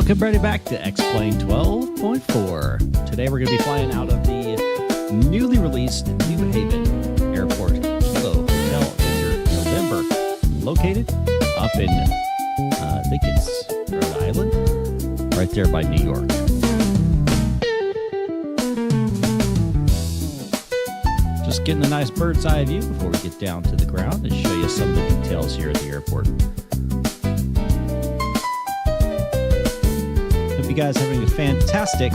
Welcome everybody back to X-Plane 12.4. Today we're going to be flying out of the newly released New Haven Airport Kilo Hotel here in November. Located up in, I think it's Rhode Island, right there by New York. Just getting a nice bird's eye view before we get down to the ground and show you some of the details here at the airport. Hope you guys are having a fantastic,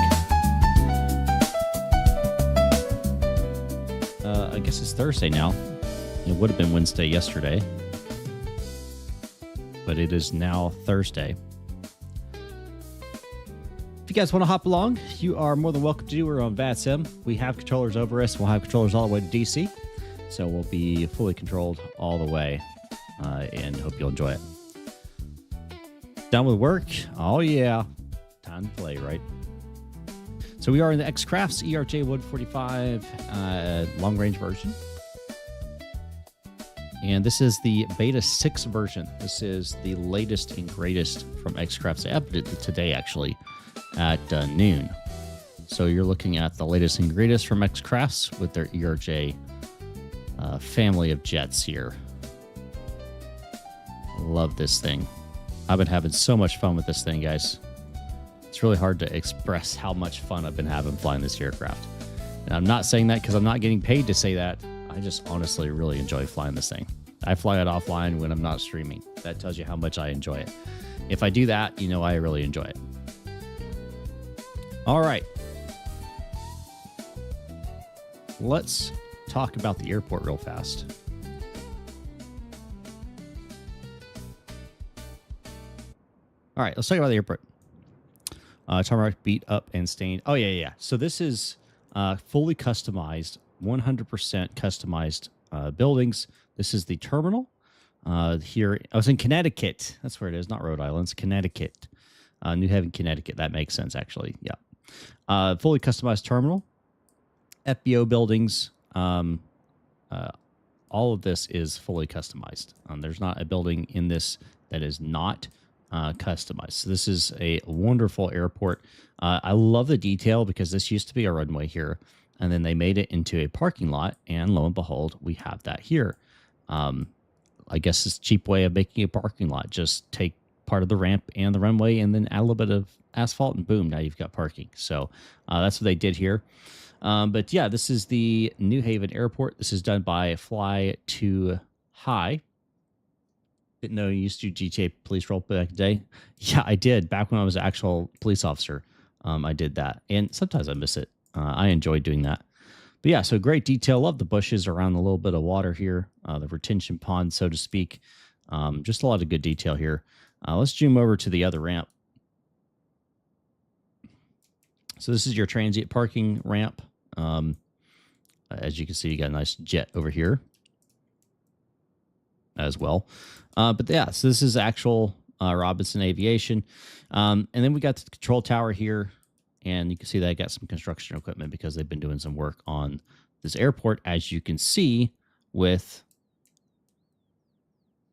I guess it's Thursday now. It would have been Wednesday yesterday, but it is now Thursday. If you guys want to hop along, you are more than welcome to do. We're on VATSIM. We have controllers over us. We'll have controllers all the way to DC. So we'll be fully controlled all the way, and hope you'll enjoy it. Done with work? Oh, yeah. Time to play, right? So we are in the X-Crafts ERJ-145 long-range version. And this is the Beta 6 version. This is the latest and greatest from X-Crafts. I updated it today, actually, at noon. So you're looking at the latest and greatest from X-Crafts with their ERJ family of jets here. Love this thing. I've been having so much fun with this thing, guys. It's really hard to express how much fun I've been having flying this aircraft. And I'm not saying that because I'm not getting paid to say that. I just honestly really enjoy flying this thing. I fly it offline when I'm not streaming. That tells you how much I enjoy it. If I do that, you know I really enjoy it. All right. Let's talk about the airport real fast. All right, let's talk about the airport. Tarmac beat up and stained. Oh, yeah. So this is fully customized, 100% customized buildings. This is the terminal here. I was in Connecticut. That's where it is, not Rhode Island. It's Connecticut. New Haven, Connecticut. That makes sense, actually. Yeah. Fully customized terminal. FBO buildings. All of this is fully customized. There's not a building in this that is not customized. So this is a wonderful airport. I love the detail because this used to be a runway here, and then they made it into a parking lot, and lo and behold, we have that here. I guess it's a cheap way of making a parking lot. Just take part of the ramp and the runway and then add a little bit of asphalt, and boom, now you've got parking. So that's what they did here. But yeah, this is the New Haven Airport. This is done by Fly to High. Didn't know you used to do GTA police role back in the day. Yeah, I did. Back when I was an actual police officer, I did that. And sometimes I miss it. I enjoy doing that. But yeah, so great detail. Love the bushes around a little bit of water here. The retention pond, so to speak. Just a lot of good detail here. Let's zoom over to the other ramp. So this is your transient parking ramp. As you can see, you got a nice jet over here as well. But yeah, so this is actual Robinson Aviation. And then we got the control tower here. And you can see that I got some construction equipment because they've been doing some work on this airport, as you can see with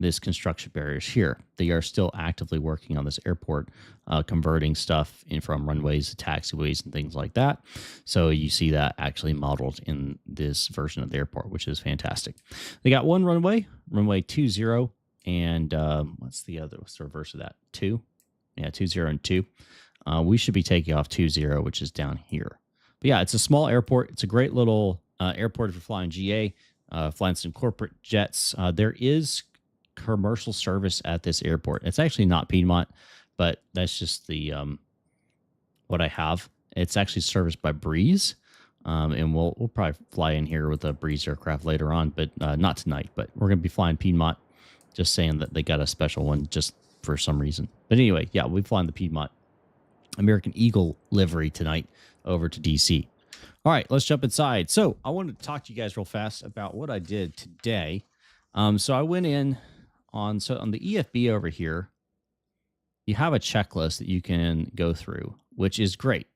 this construction barriers here. They are still actively working on this airport, converting stuff in from runways to taxiways and things like that. So you see that actually modeled in this version of the airport, which is fantastic. They got one runway, runway 20, and what's the reverse of that? 2? Yeah, 20 and 2. We should be taking off 20, which is down here. But yeah, it's a small airport. It's a great little airport if you're flying GA, flying some corporate jets. There is commercial service at this airport. It's actually not Piedmont, but that's just the what I have. It's actually serviced by Breeze, and we'll probably fly in here with a Breeze aircraft later on, but not tonight. But we're going to be flying Piedmont. Just saying that they got a special one just for some reason. But anyway, yeah, we're flying the Piedmont American Eagle livery tonight over to DC. All right, let's jump inside. So I wanted to talk to you guys real fast about what I did today. So I went in on the EFB over here. You have a checklist that you can go through, which is great.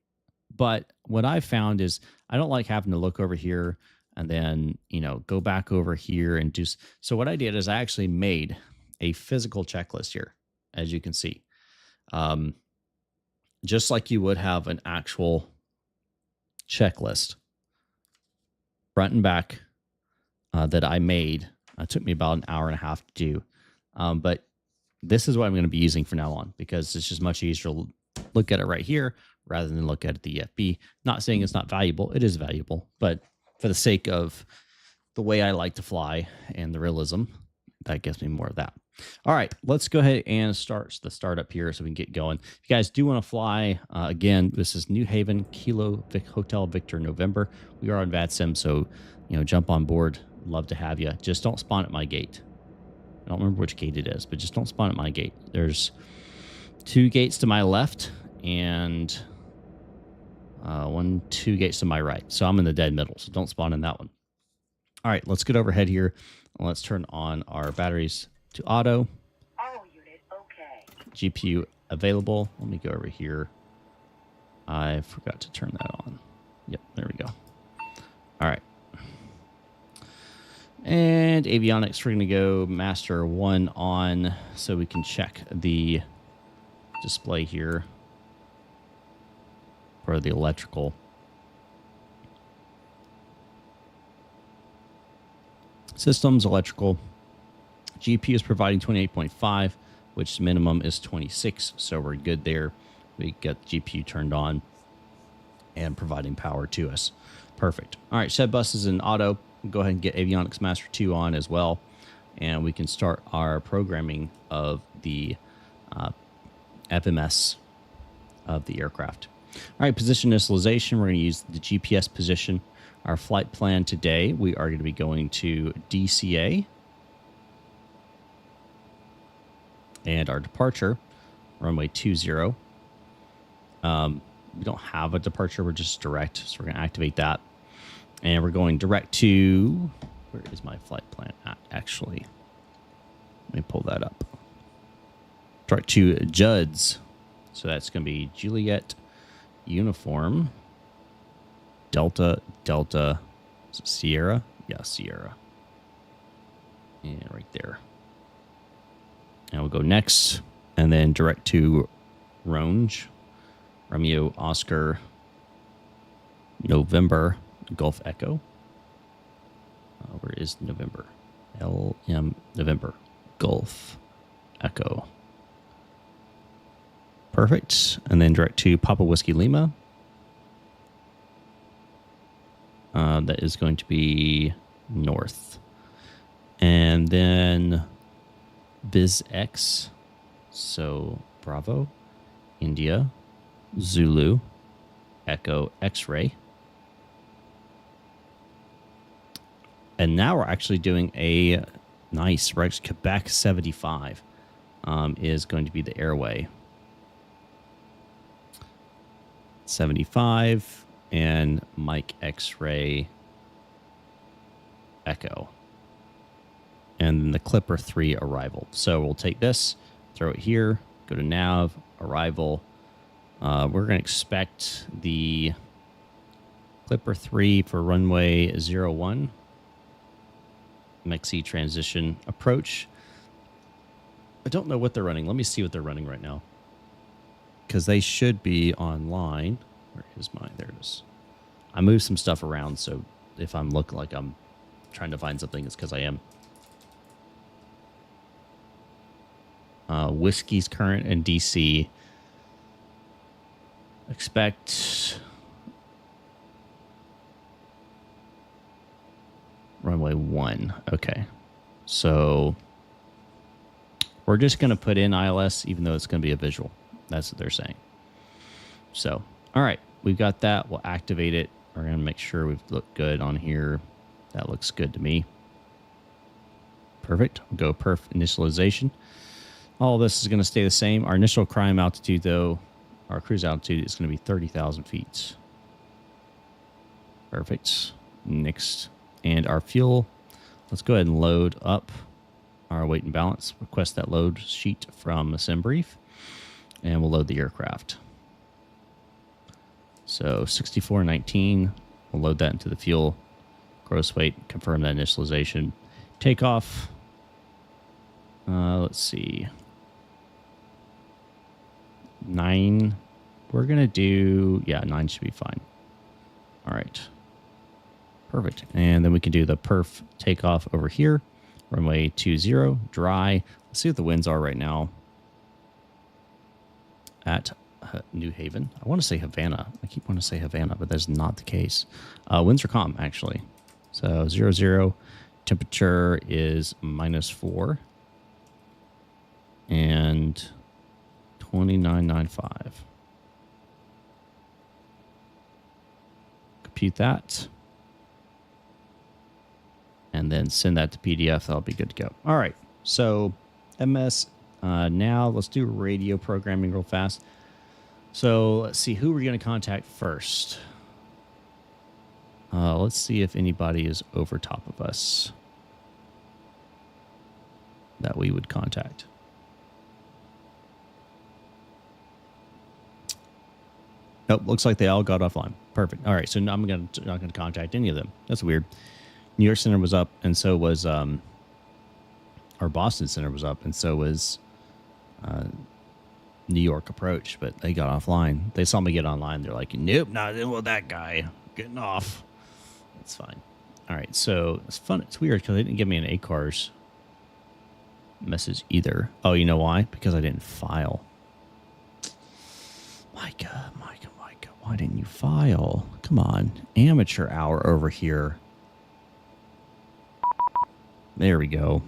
But what I found is I don't like having to look over here and then, go back over here and do. So what I did is I actually made a physical checklist here, as you can see. just like you would have an actual checklist, front and back, that I made. It took me about an hour and a half to do. But this is what I'm going to be using from now on, because it's just much easier to look at it right here rather than look at the EFB. Not saying it's not valuable. It is valuable. But for the sake of the way I like to fly and the realism, that gives me more of that. All right, let's go ahead and start the startup here so we can get going. If you guys do want to fly, again, this is New Haven, Kilo Hotel Victor November. We are on VATSIM, so jump on board. Love to have you. Just don't spawn at my gate. I don't remember which gate it is, but just don't spawn at my gate. There's 2 gates to my left and 2 gates to my right. So I'm in the dead middle, so don't spawn in that one. All right, let's get overhead here. Let's turn on our batteries to auto. Auto unit, okay. GPU available. Let me go over here. I forgot to turn that on. Yep, there we go. All right. And avionics, we're going to go master 1 on so we can check the display here for the electrical. Systems, electrical. GPU is providing 28.5, which minimum is 26, so we're good there. We get the GPU turned on and providing power to us. Perfect. All right, shed bus is in auto. We'll go ahead and get avionics master 2 on as well, and we can start our programming of the FMS of the aircraft. All right, position initialization. We're going to use the GPS position. Our flight plan today, we are going to be going to DCA. And our departure, runway 20. We don't have a departure, we're just direct, so we're going to activate that. And we're going direct to, where is my flight plan at, actually? Let me pull that up. Direct to Judd's. So that's going to be Juliet Uniform Delta is it Sierra? Yeah, Sierra. And right there. And we'll go next, and then direct to Ronge, Romeo Oscar November Golf Echo. Where is November? LM November Golf Echo. Perfect. And then direct to Papa Whiskey Lima. That is going to be north. And then BizX. So Bravo, India, Zulu, Echo, X-Ray. And now we're actually doing a nice, right? Quebec 75 is going to be the airway. 75 and Mike X-Ray Echo. And then the Clipper 3 arrival. So we'll take this, throw it here, go to nav, arrival. We're going to expect the Clipper 3 for runway 01. MEXI transition approach. I don't know what they're running. Let me see what they're running right now. Because they should be online. Where is mine? There it is. I moved some stuff around, so if I'm looking like I'm trying to find something, it's because I am. Whiskey's current in DC. Expect runway 1. Okay. So we're just going to put in ILS, even though it's going to be a visual. That's what they're saying. So, all right, we've got that. We'll activate it. We're going to make sure we've looked good on here. That looks good to me. Perfect. We'll go perf initialization. All this is going to stay the same. Our initial climb altitude, though, our cruise altitude is going to be 30,000 feet. Perfect. Next. And our fuel, let's go ahead and load up our weight and balance. Request that load sheet from SimBrief, and we'll load the aircraft. So 6419, we'll load that into the fuel. Gross weight, confirm that initialization. Takeoff. Let's see. 9 we're going to do, yeah, 9 should be fine. All right. Perfect. And then we can do the perf takeoff over here. Runway 20, dry. Let's see what the winds are right now at New Haven. I want to say Havana. I keep wanting to say Havana, but that's not the case. Winds are calm, actually. So 00. Temperature is -4. And 29.95. Compute that. And then send that to PDF. That'll be good to go. All right. So MS. Now let's do radio programming real fast. So let's see who we're going to contact first. Let's see if anybody is over top of us that we would contact. Nope, looks like they all got offline. Perfect. All right, so now I'm not going to contact any of them. That's weird. New York Center was up, and so was our Boston Center was up, and so was New York Approach, but they got offline. They saw me get online. They're like, nope, not in with that guy. Getting off. That's fine. All right, so it's fun. It's weird because they didn't give me an ACARS message either. Oh, you know why? Because I didn't file. Micah, why didn't you file? Come on. Amateur hour over here. There we go.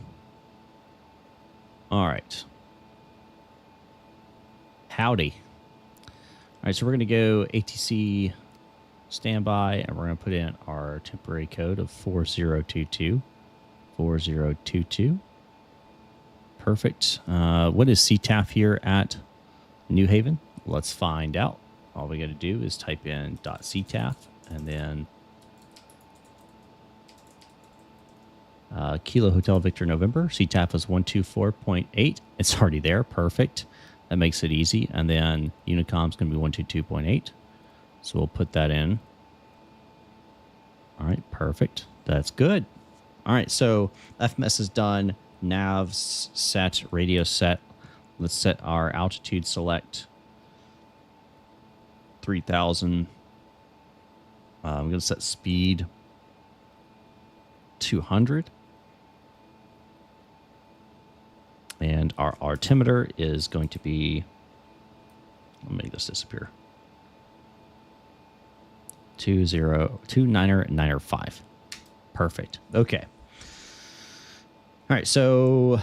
All right. Howdy. All right, so we're going to go ATC standby, and we're going to put in our temporary code of 4022. 4022. Perfect. What is CTAF here at New Haven? Let's find out. All we got to do is type in .ctaf and then Kilo Hotel Victor November. CTAF is 124.8. It's already there. Perfect. That makes it easy. And then Unicom is going to be 122.8. So we'll put that in. All right. Perfect. That's good. All right. So FMS is done. Navs set. Radio set. Let's set our altitude select. 3,000. I'm going to set speed 200. And our altimeter is going to be, let me make this disappear. 20995. Perfect. Okay. All right. So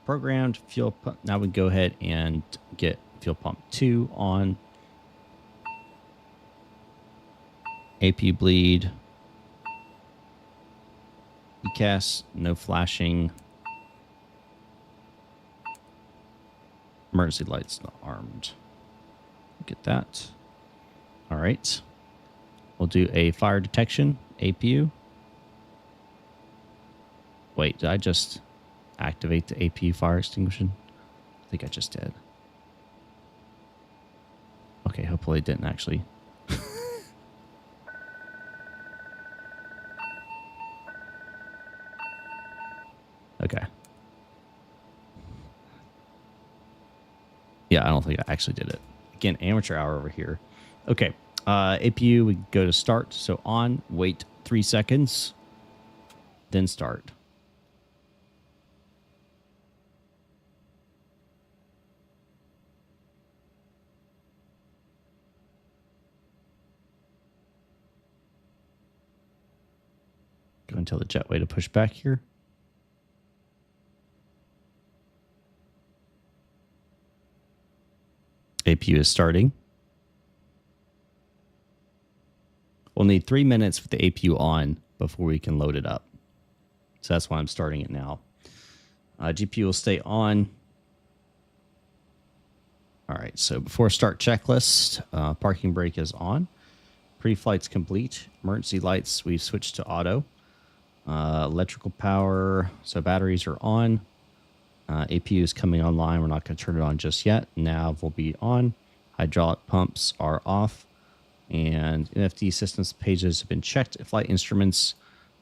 programmed fuel pump. Now we go ahead and get fuel pump 2 on. APU bleed. ECAS, no flashing. Emergency lights not armed. Get that. All right. We'll do a fire detection APU. Wait, did I just activate the APU fire extinguisher? I think I just did. Okay, hopefully it didn't actually. Okay. Yeah, I don't think I actually did it. Again, amateur hour over here. Okay. APU, we go to start. So on, wait 3 seconds, then start. Go and tell the jetway to push back here. APU is starting. We'll need 3 minutes with the APU on before we can load it up. So that's why I'm starting it now. GPU will stay on. All right, so before start checklist, parking brake is on. Pre-flight's complete. Emergency lights, we've switched to auto. Electrical power, so batteries are on. APU is coming online. We're not going to turn it on just yet. Nav will be on. Hydraulic pumps are off. And NFD systems pages have been checked. Flight instruments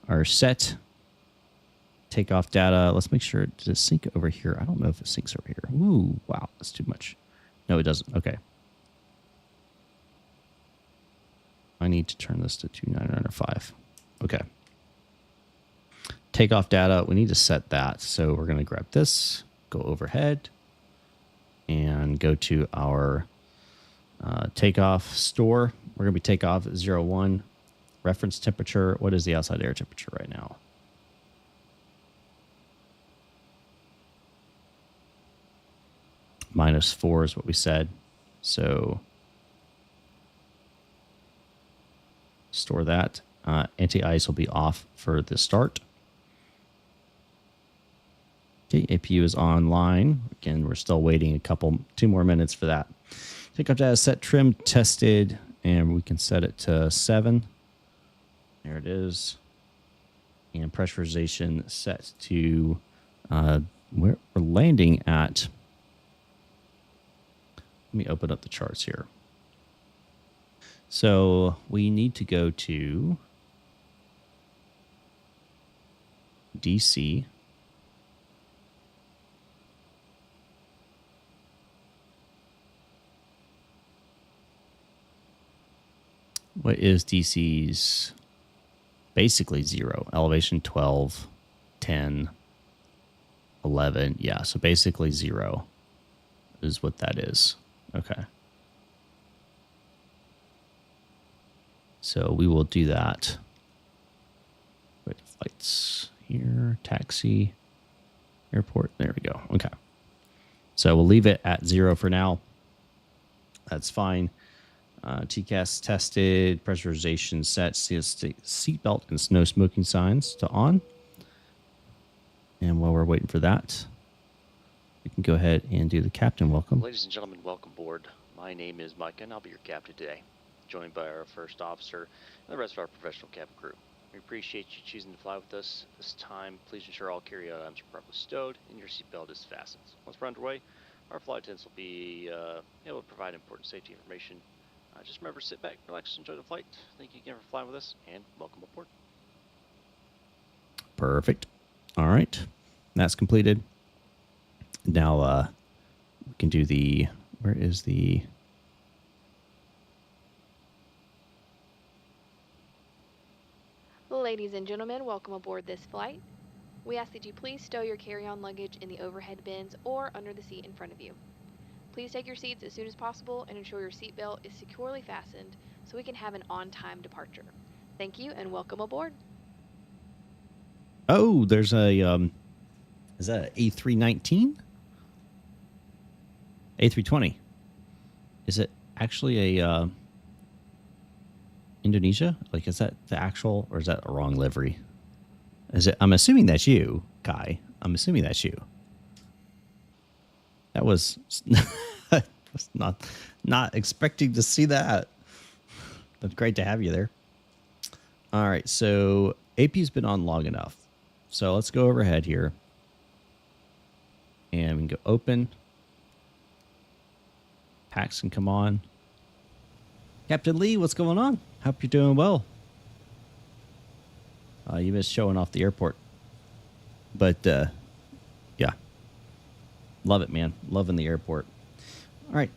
are set. Takeoff data. Let's make sure, does it sync over here? I don't know if it syncs over here. Ooh, wow, that's too much. No, it doesn't. Okay. I need to turn this to 2905. Okay. Takeoff data. We need to set that. So we're going to grab this, go overhead, and go to our takeoff store. We're going to be takeoff at 01. Reference temperature. What is the outside air temperature right now? -4 is what we said. So store that. Anti-ice will be off for the start. Okay, APU is online. Again, we're still waiting 2 more minutes for that. Takeoff data set, trim tested, and we can set it to 7. There it is. And pressurization set to we're landing at. Let me open up the charts here. So we need to go to DC. What is DC's? Basically 0. Elevation 12, 10, 11. Yeah, so basically 0 is what that is. Okay. So we will do that. Wait, flights here, taxi, airport. There we go. Okay. So we'll leave it at 0 for now. That's fine. TCAS tested, pressurization set, seatbelt and snow smoking signs to on. And while we're waiting for that, we can go ahead and do the captain welcome. Ladies and gentlemen, welcome aboard. My name is Micah, and I'll be your captain today, joined by our first officer and the rest of our professional cabin crew. We appreciate you choosing to fly with us. This time, please ensure all carry-on items are properly stowed and your seatbelt is fastened. Once we're underway, our flight attendants will be able to provide important safety information. Just remember to sit back, relax, enjoy the flight. Thank you again for flying with us, and welcome aboard. Perfect. All right. That's completed. Now we can do the, where is the, Ladies and gentlemen, welcome aboard this flight. We ask that you please stow your carry-on luggage in the overhead bins or under the seat in front of you. Please take your seats as soon as possible and ensure your seatbelt is securely fastened so we can have an on-time departure. Thank you and welcome aboard. oh, there's a, is that an A319? A320. Is it actually a Indonesia? Like, is that the actual, or is that a wrong livery? Is it? I'm assuming that's you, Kai. I'm assuming that's you. That was, was not expecting to see that. But great to have you there. All right, so AP's been on long enough. So let's go overhead here. And we can go open. Packs can come on. Captain Lee, what's going on? Hope you're doing well. You missed showing off the airport. But, yeah. Love it, man. Loving the airport. All right.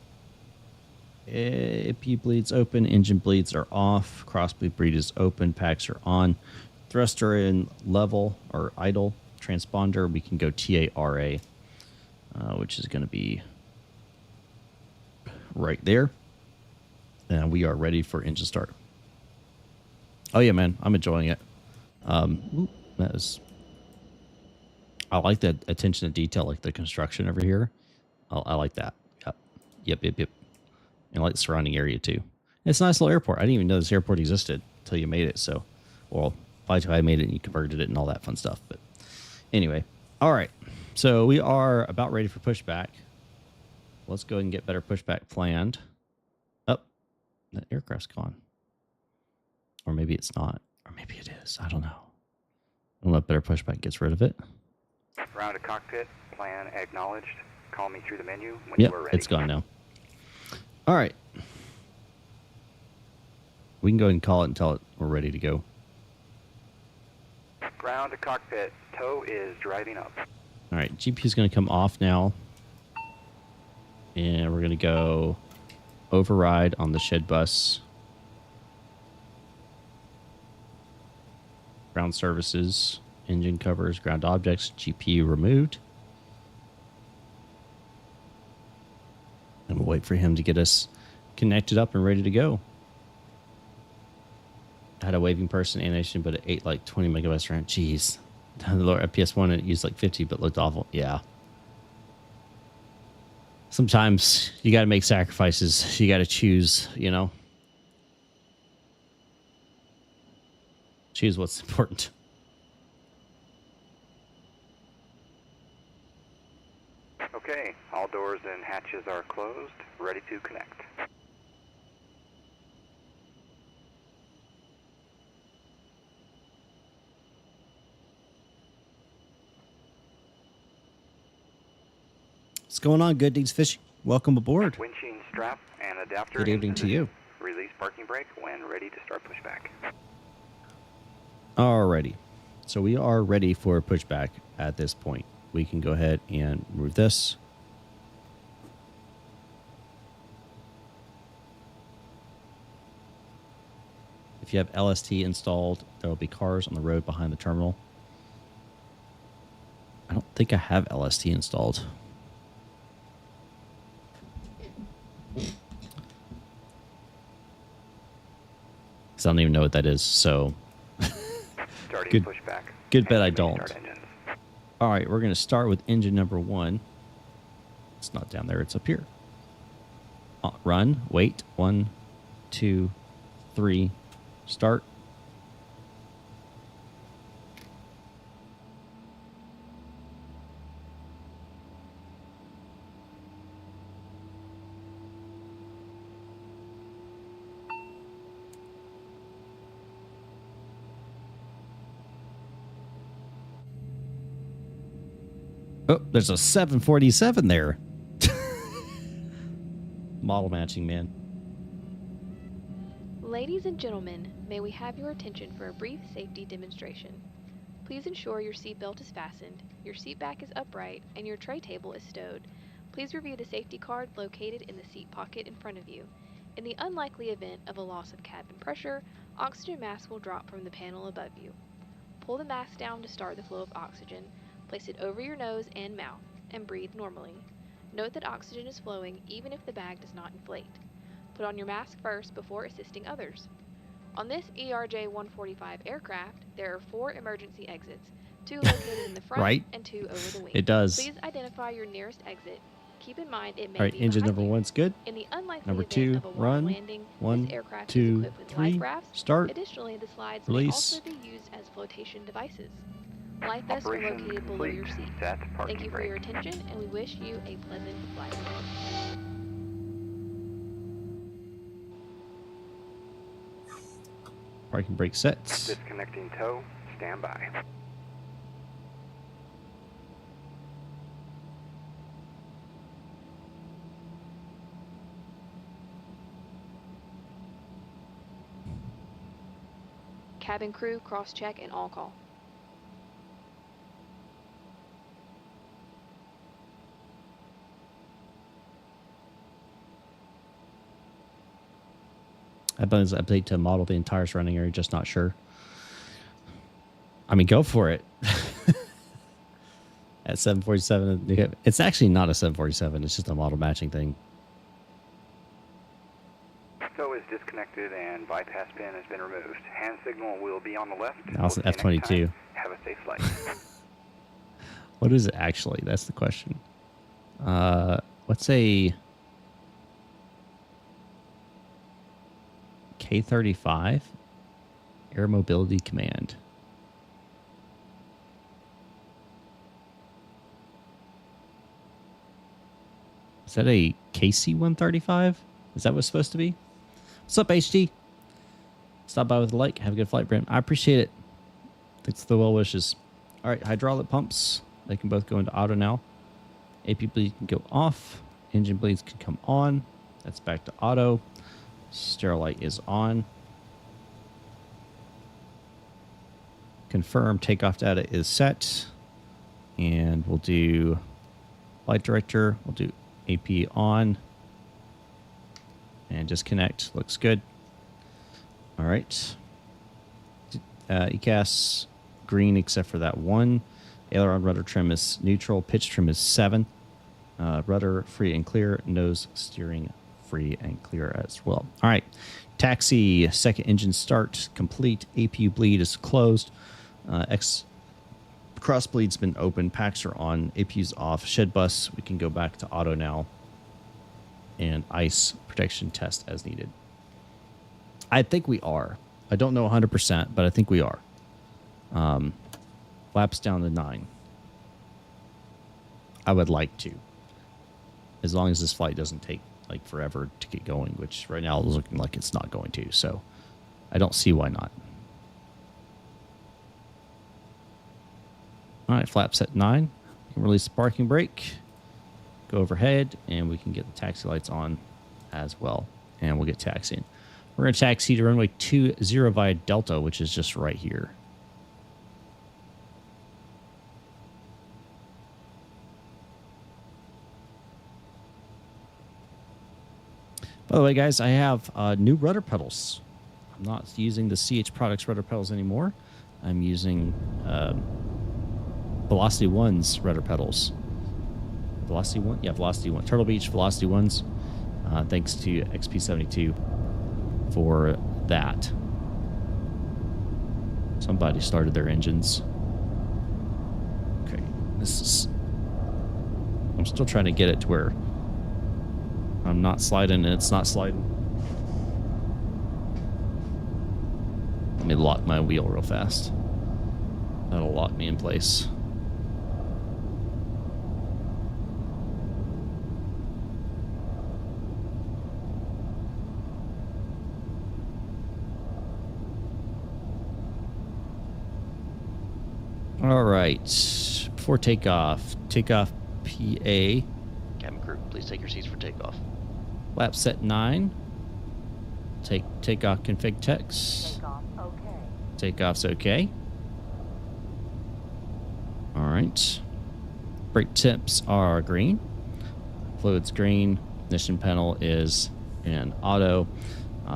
AP bleeds open. Engine bleeds are off. Cross bleed breed is open. Packs are on. Thruster in level or idle. Transponder, we can go TARA, which is going to be right there. And we are ready for engine start. Oh, yeah, man. I'm enjoying it. That is... I like that attention to detail, like the construction over here. I like that. Yep. And I like the surrounding area, too. It's a nice little airport. I didn't even know this airport existed until you made it. So, well, by the time I made it and you converted it and all that fun stuff. But anyway, all right. So we are about ready for pushback. Let's go ahead and get better pushback planned. Oh, that aircraft's gone. Or maybe it's not. Or maybe it is. I don't know. I'll let better pushback gets rid of it. Round to cockpit, plan acknowledged. Call me through the menu when Yep, you are ready. it's gone now. All right. We can go ahead and call it until we're ready to go. Ground to cockpit, tow is driving up. All right, GPU is going to come off now. And we're going to go override on the shed bus. Ground services, engine covers, ground objects, GPU removed. And we'll wait for him to get us connected up and ready to go. I had a waving person animation, but it ate like 20 megabytes RAM. Jeez. The lower FPS1, it used like 50, but looked awful. Yeah. Sometimes you got to make sacrifices. You got to choose, you know. Choose what's important. Okay, all doors and hatches are closed, ready to connect. What's going on, Good Deeds Fishing? Welcome aboard. Winching strap and adapter. Good evening to you. Release parking brake when ready to start pushback. Alrighty. So we are ready for pushback at this point. We can go ahead and remove this. If you have LST installed, there will be cars on the road behind the terminal. I don't think I have LST installed. I don't even know what that is, so Starting pushback. Good bet I don't. Start engines. All right, we're going to start with engine number 1. It's not down there, it's up here. Run, wait, 1, 2, 3, start. Oh, there's a 747 there. Model matching, man. Ladies and gentlemen, may we have your attention for a brief safety demonstration. Please ensure your seatbelt is fastened, your seat back is upright, and your tray table is stowed. Please review the safety card located in the seat pocket in front of you. In the unlikely event of a loss of cabin pressure, oxygen mask will drop from the panel above you. Pull the mask down to start the flow of oxygen. Place it over your nose and mouth, and breathe normally. Note that oxygen is flowing even if the bag does not inflate. Put on your mask first before assisting others. On this ERJ-145 aircraft, there are 4 emergency exits, 2 located in the front Right? and 2 over the wing. It does. Please identify your nearest exit. Keep in mind it may All right, be engine behind number you. 1's good. In the unlikely Number event 2, of a wide run. landing, 1, this aircraft 2, is equipped with 3, life rafts. start. Additionally, the slides Release. may also be used as flotation devices. Life vests are Operation located below complete. your seat. Set parking Thank you for brake. your attention, and we wish you a pleasant flight. Parking brake sets. Disconnecting tow. Stand by. Cabin crew, cross-check, and all call. I believe it's update to model the entire surrounding area, just not sure. I mean, go for it. At 747, it's actually not a 747. It's just a model matching thing. Tow is disconnected and bypass pin has been removed. Hand signal will be on the left. Now it's an We'll see you next F-22. time. Have a safe flight. What is it actually? That's the question. What's a K-35 Air Mobility Command? Is that a KC-135? Is that what's supposed to be? What's up, HD? Stop by with a like. Have a good flight, Brent. I appreciate it. Thanks for the well wishes. All right, hydraulic pumps. They can both go into auto now. AP bleed can go off. Engine bleeds can come on. That's back to auto. Sterilite is on. Confirm takeoff data is set. And we'll do flight director. We'll do AP on. And disconnect. Looks good. All right. ECAS green except for that one. Aileron rudder trim is neutral. Pitch trim is 7. Rudder free and clear. Nose steering free and clear as well. All right. Taxi, second engine start complete. APU bleed is closed. Cross bleed's been open. Packs are on. APU's off. Shed bus. We can go back to auto now. And ice protection test as needed. I think we are. I don't know 100%, but I think we are. Flaps down to 9. I would like to. As long as this flight doesn't take like forever to get going, which right now is looking like it's not going to. So I don't see why not. All right, flaps at 9. You can release the parking brake. Go overhead, and we can get the taxi lights on as well. And we'll get taxiing. We're going to taxi to runway 20 via Delta, which is just right here. By the way, guys, I have new rudder pedals. I'm not using the CH Products rudder pedals anymore. I'm using Velocity One's rudder pedals. Velocity One? Yeah, Velocity One. Turtle Beach Velocity Ones. Thanks to XP72 for that. Somebody started their engines. Okay, this is... I'm still trying to get it to where I'm not sliding and it's not sliding. Let me lock my wheel real fast. That'll lock me in place. All right. Before takeoff PA. Cabin crew, please take your seats for takeoff. Lap set 9. Takeoff config text. Takeoff, okay. Takeoff's okay. All right. Brake temps are green. Fluid's green. Ignition panel is in auto.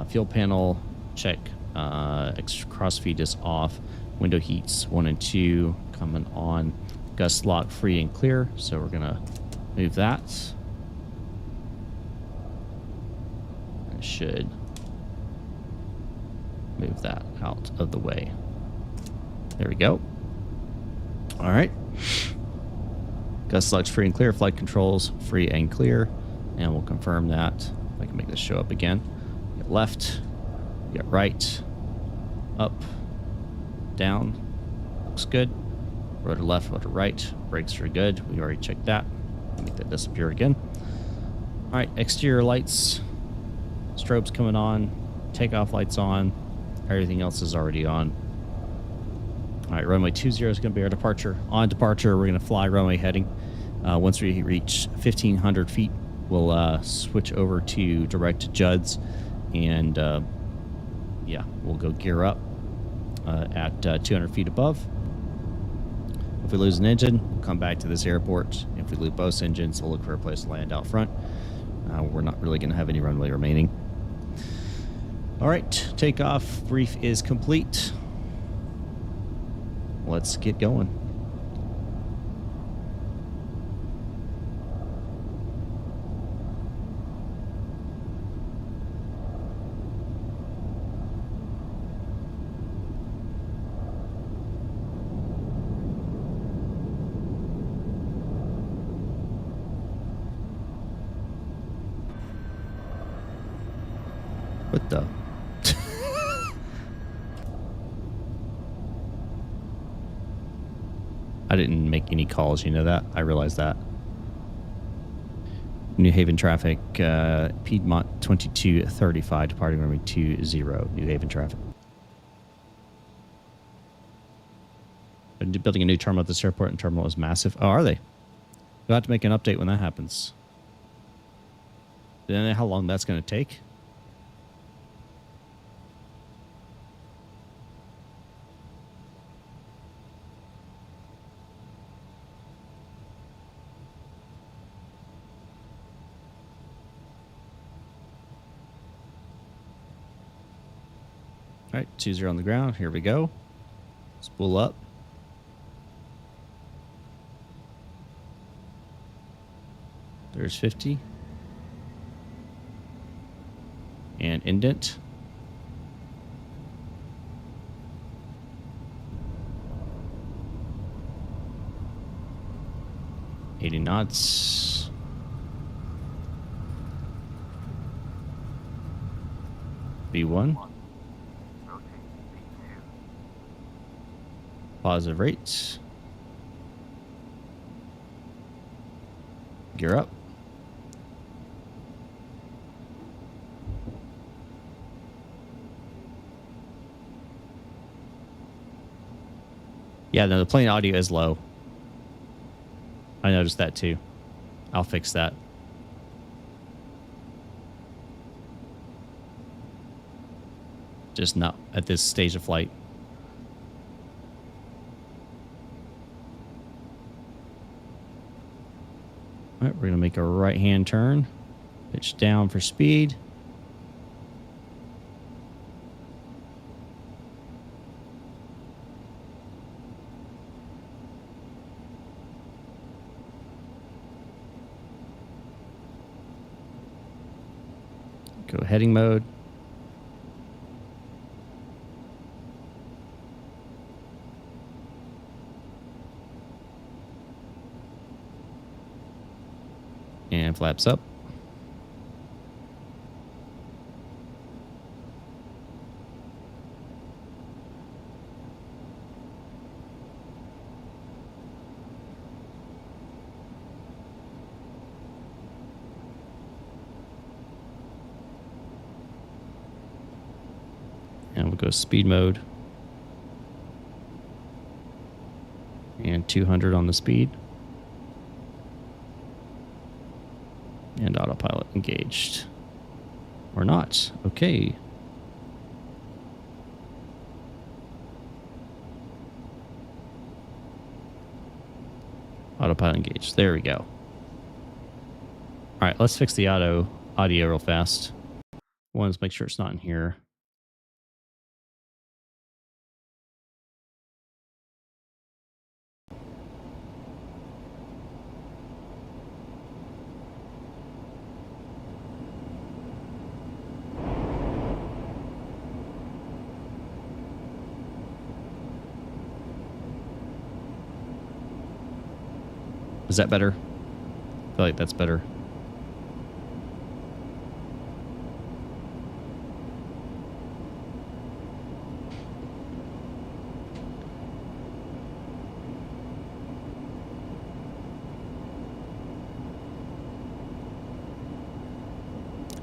Fuel panel check. Crossfeed is off. Window heats 1 and 2 coming on. Gust lock free and clear. So we're gonna move that. I should move that out of the way. There we go. All right. Gust locks free and clear. Flight controls free and clear. And we'll confirm that. If I can make this show up again. Get left. Get right. Up. Down. Looks good. Rudder left, rudder right. Brakes are good. We already checked that. Make that disappear again. All right. Exterior lights. Strobes coming on. Takeoff lights on. Everything else is already on. All right, runway 20 is going to be our departure. On departure, we're going to fly runway heading. Once we reach 1,500 feet, we'll switch over to direct Judd's, and yeah, we'll go gear up at 200 feet above. If we lose an engine, we'll come back to this airport. If we lose both engines, we'll look for a place to land out front. We're not really going to have any runway remaining. All right, takeoff brief is complete. Let's get going. What the? I didn't make any calls, you know that? I realize that. New Haven traffic, Piedmont 2235, departing runway 20, New Haven traffic. They're building a new terminal at this airport, and terminal is massive. Oh, are they? We'll have to make an update when that happens. Do you know how long that's going to take? All right, 2-0 on the ground. Here we go. Spool up. There's 50. And indent. $80 knots. B1. Positive rates. Gear up. Yeah, no, the plane audio is low. I noticed that too. I'll fix that. Just not at this stage of flight. All right, we're going to make a right-hand turn. Pitch down for speed. Go heading mode. And flaps up. And we'll go speed mode. And 200 on the speed. And autopilot engaged. Or not. Okay. Autopilot engaged. There we go. All right, let's fix the audio real fast. One is make sure it's not in here. Is that better? I feel like that's better.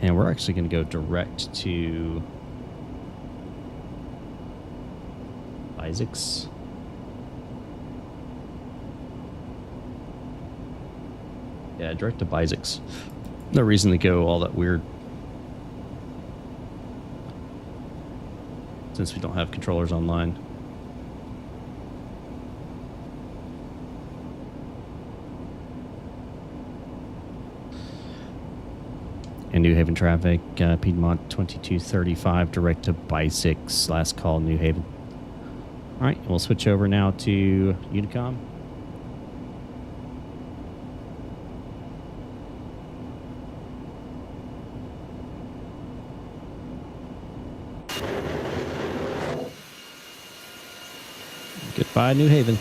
And we're actually going to go direct to Isaacs. Yeah, direct to Isaacs. No reason to go all that weird. Since we don't have controllers online. And New Haven traffic, Piedmont 2235, direct to Isaacs. Last call, New Haven. All right, we'll switch over now to Unicom. Goodbye, New Haven.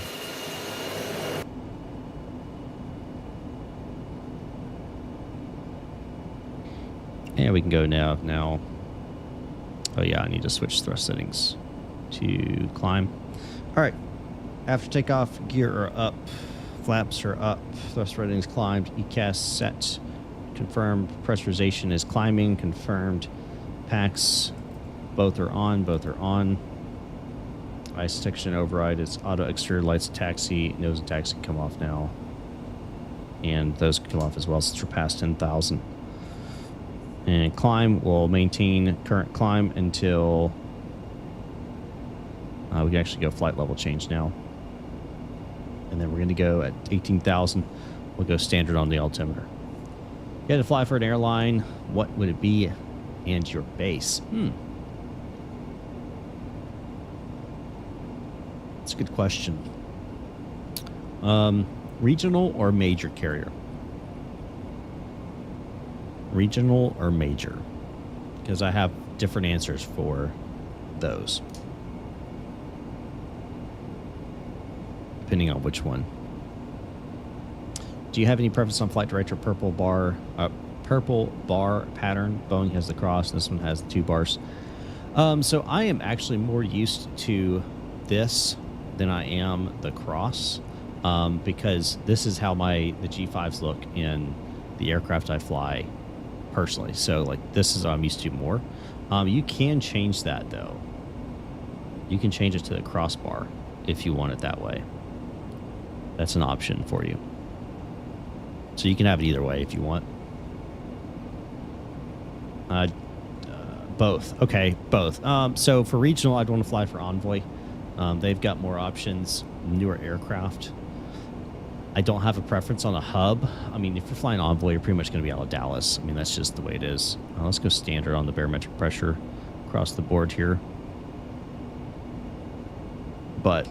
And we can go now. Oh yeah, I need to switch thrust settings to climb. All right. After takeoff, gear are up. Flaps are up. Thrust settings climbed. ECAS set. Confirmed. Pressurization is climbing. Confirmed. Packs. Both are on. Ice detection override is auto exterior lights taxi. Nose and taxi come off now. And those come off as well since we're past 10,000. And climb will maintain current climb until we can actually go flight level change now. And then we're going to go at 18,000. We'll go standard on the altimeter. You had to fly for an airline. What would it be? And your base. That's a good question. Regional or major carrier? Regional or major? Because I have different answers for those, depending on which one. Do you have any preference on flight director purple bar pattern? Boeing has the cross. This one has the 2 bars. So I am actually more used to this than I am the cross, because this is how the G5s look in the aircraft I fly personally. So like this is what I'm used to more. You can change that though. You can change it to the crossbar if you want it that way. That's an option for you. So you can have it either way if you want. Both. Okay, both. So for regional, I'd want to fly for Envoy. They've got more options, newer aircraft. I don't have a preference on a hub. I mean, if you're flying Envoy, you're pretty much going to be out of Dallas. I mean, that's just the way it is. Let's go standard on the barometric pressure across the board here. But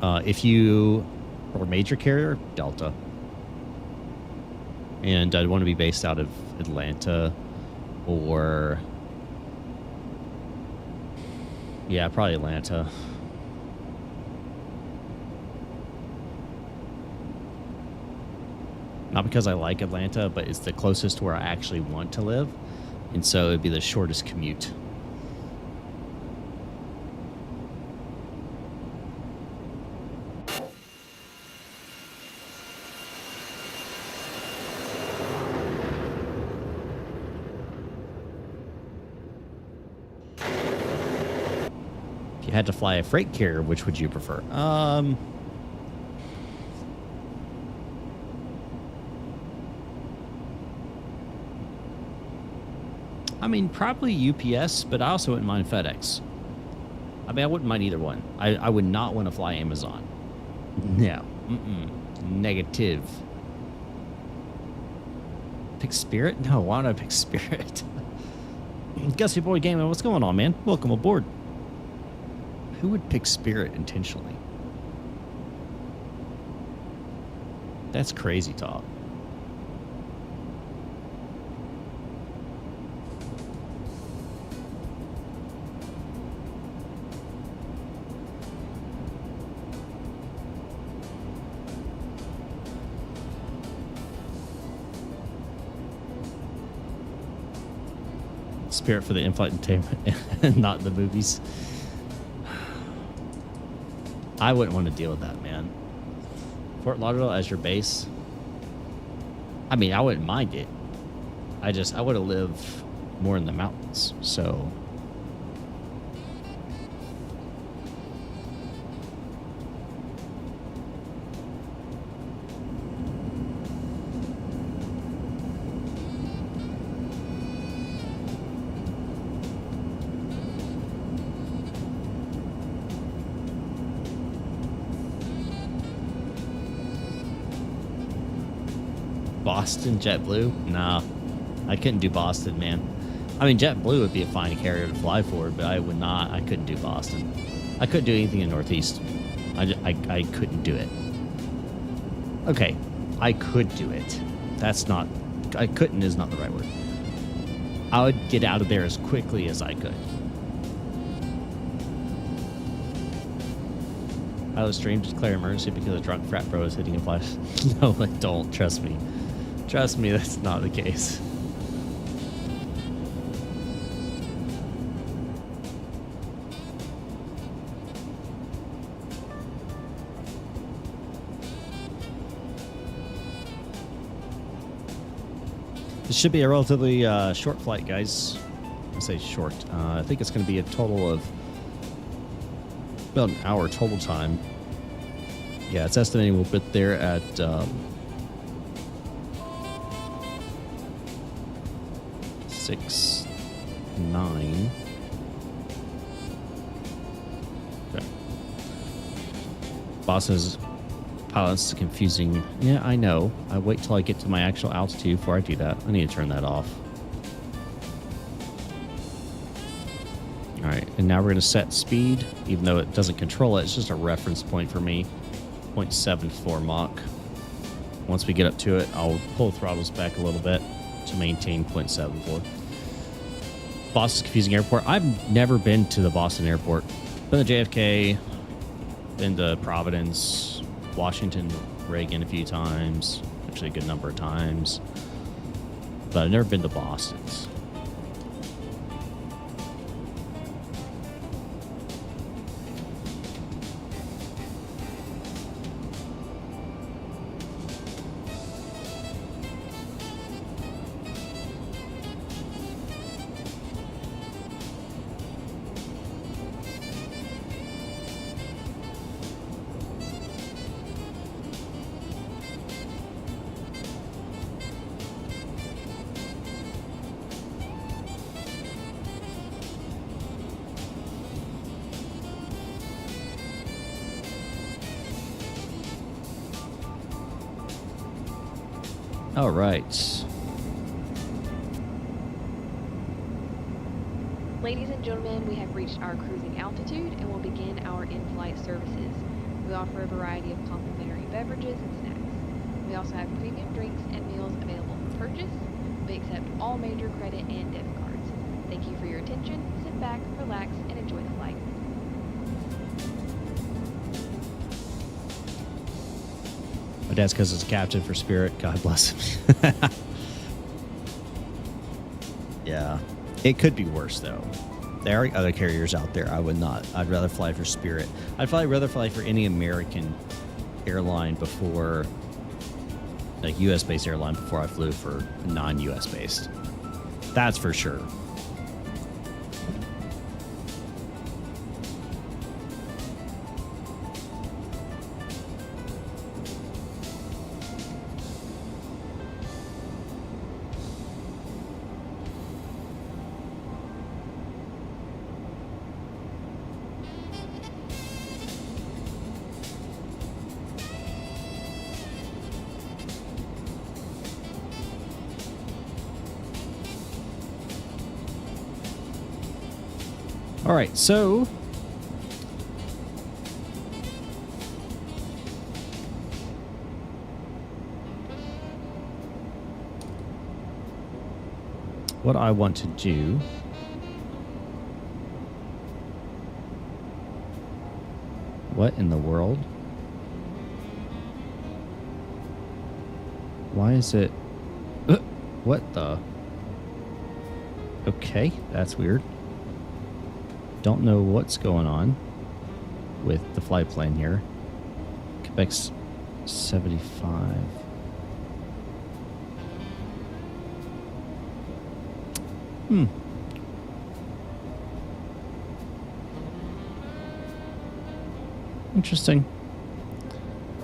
if you are a major carrier, Delta. And I'd want to be based out of Atlanta or... yeah, probably Atlanta. Not because I like Atlanta, but it's the closest to where I actually want to live. And so it'd be the shortest commute. If you had to fly a freight carrier, which would you prefer? I mean, probably UPS, but I also wouldn't mind FedEx. I mean, I wouldn't mind either one. I would not want to fly Amazon. No. Negative. Pick Spirit? No, why don't I pick Spirit? Gusty Boy Gaming, what's going on, man? Welcome aboard. Who would pick Spirit intentionally? That's crazy talk. Spirit for the in-flight entertainment and not the movies. I wouldn't want to deal with that, man. Fort Lauderdale as your base. I mean, I wouldn't mind it. I want to live more in the mountains, so. Boston, JetBlue? Nah, I couldn't do Boston, man. I mean, JetBlue would be a fine carrier to fly for, but I would not. I couldn't do Boston. I couldn't do anything in Northeast. I couldn't do it. Okay, I could do it. That's not. I couldn't is not the right word. I would get out of there as quickly as I could. I was streamed to declare emergency because a drunk frat bro is hitting a flash. No, I don't. Trust me. Trust me, that's not the case. This should be a relatively short flight, guys. I say short. I think it's going to be a total of about an hour total time. Yeah, it's estimating we'll get there at 6:09. Okay. Boston's pilot's confusing. Yeah, I know. I wait till I get to my actual altitude before I do that. I need to turn that off. All right. And now we're going to set speed, even though it doesn't control it. It's just a reference point for me, 0.74 Mach. Once we get up to it, I'll pull the throttles back a little bit to maintain 0.74. Boston's confusing airport. I've never been to the Boston airport. Been to JFK, been to Providence, Washington-Reagan a few times, actually a good number of times, but I've never been to Boston's. All right. Ladies and gentlemen, we have reached our cruising altitude and will begin our in-flight services. We offer a variety of complimentary beverages and snacks. We also have premium drinks and meals available for purchase. We accept all major credit and debit cards. Thank you for your attention. Sit back, relax, and enjoy the flight. My dad's cousin's a captain for Spirit. God bless him. Yeah. It could be worse, though. There are other carriers out there. I would not. I'd rather fly for Spirit. I'd probably rather fly for any American airline before, like U.S.-based airline, before I flew for non-U.S. based. That's for sure. All right, so what I want to do, what in the world? Why is it, what the, okay, that's weird. Don't know what's going on with the flight plan here. Quebec's 75. Interesting.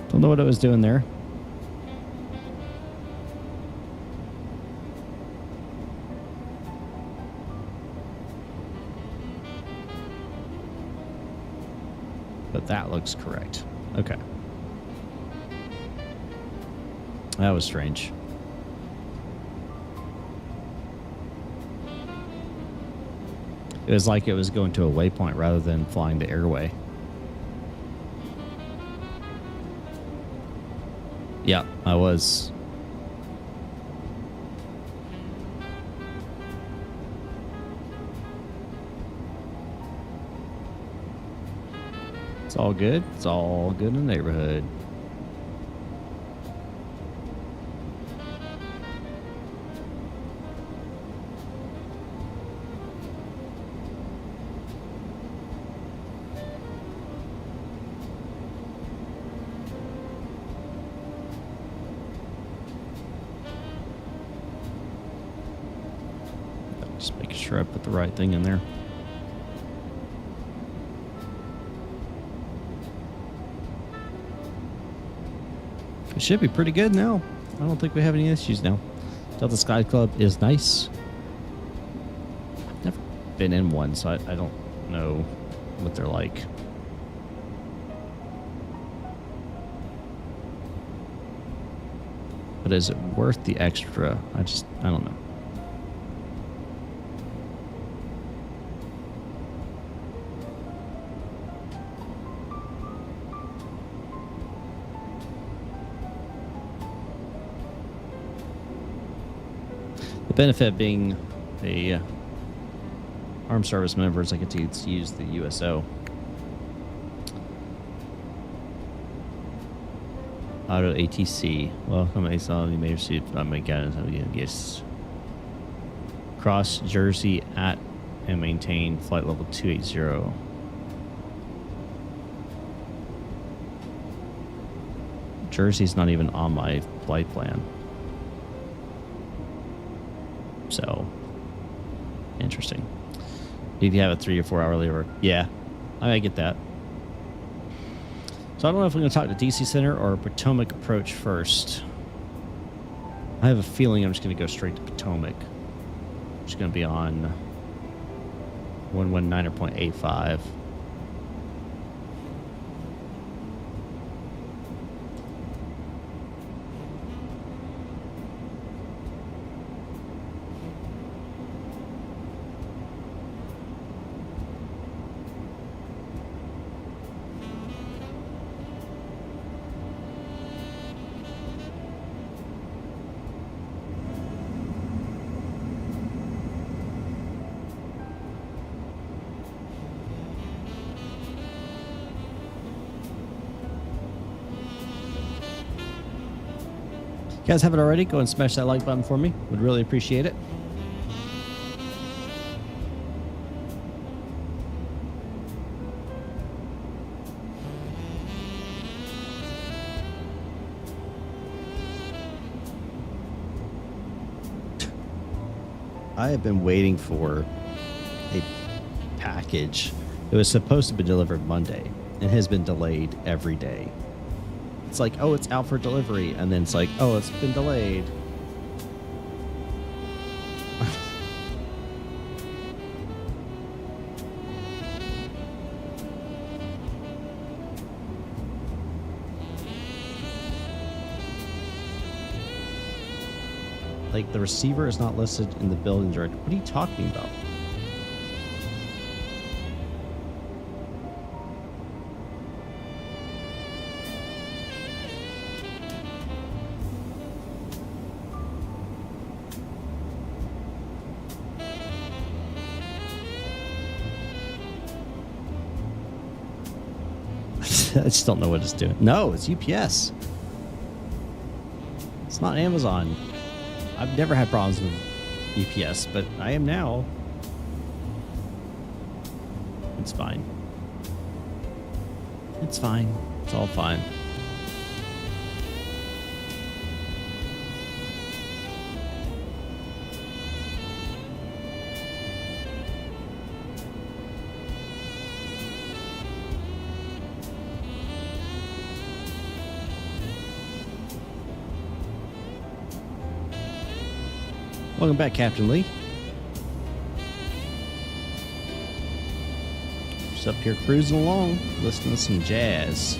Don't know what I was doing there. But that looks correct. Okay. That was strange. It was like it was going to a waypoint rather than flying the airway. Yeah, I was. It's all good. It's all good in the neighborhood. Just making sure I put the right thing in there. It should be pretty good now. I don't think we have any issues now. Delta Sky Club is nice. Never been in one, so I don't know what they're like. But is it worth the extra? I don't know. The benefit of being a armed service member is I get to use the USO. Auto ATC. Welcome, ASUS. You may receive. Oh my God. Yes. Cross Jersey at and maintain flight level 280. Jersey's not even on my flight plan. So, interesting. If you have a 3 or 4 hour layover. Yeah, I get that. So I don't know if we're going to talk to DC Center or Potomac approach first. I have a feeling I'm just going to go straight to Potomac. It's going to be on 119.85. You guys have it already? Go and smash that like button for me. Would really appreciate it. I have been waiting for a package. It was supposed to be delivered Monday and has been delayed every day. It's like, oh, it's out for delivery. And then it's like, oh, it's been delayed. Like, the receiver is not listed in the building directory. What are you talking about? I just don't know what it's doing. No, it's UPS. It's not Amazon. I've never had problems with UPS, but I am now. It's fine. It's fine. It's all fine. Welcome back, Captain Lee. Just up here cruising along, listening to some jazz.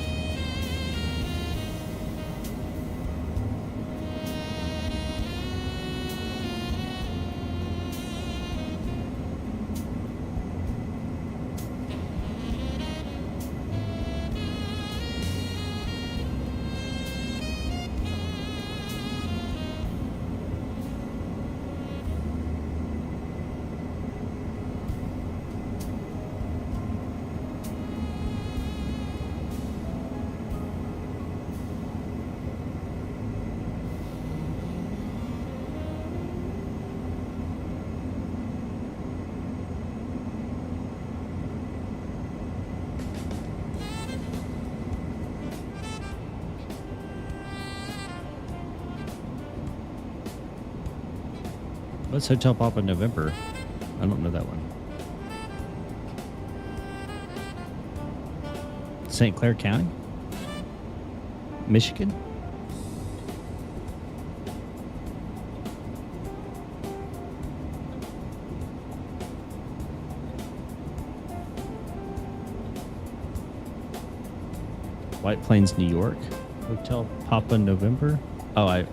What's Hotel Papa November? I don't know that one. St. Clair County? Michigan? White Plains, New York? Hotel Papa November? Oh, I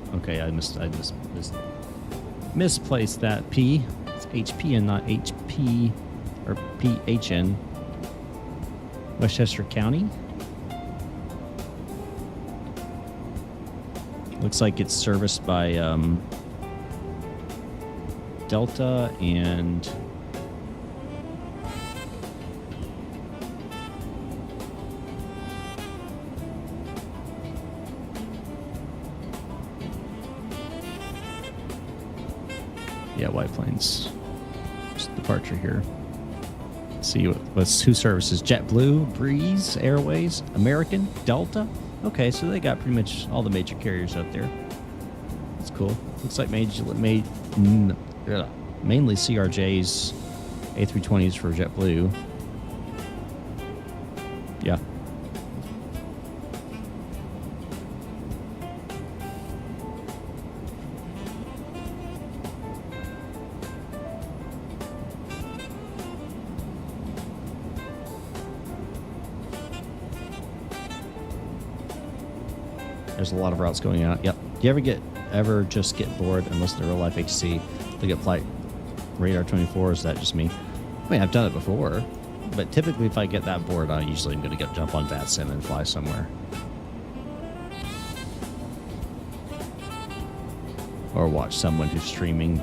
misplaced that P. It's HPN, not HP or PHN. Westchester County. Looks like it's serviced by Delta and yeah, White Plains. Just departure here. Let's see who services JetBlue, Breeze Airways, American, Delta. Okay, so they got pretty much all the major carriers up there. That's cool. Looks like mainly CRJs, A320s for JetBlue. Yeah. There's a lot of routes going out. Yep. Do you ever just get bored and listen to real life HC? Look at flight radar 24. Is that just me? I mean, I've done it before, but typically if I get that bored, I usually am going to jump on VATSIM and fly somewhere. Or watch someone who's streaming.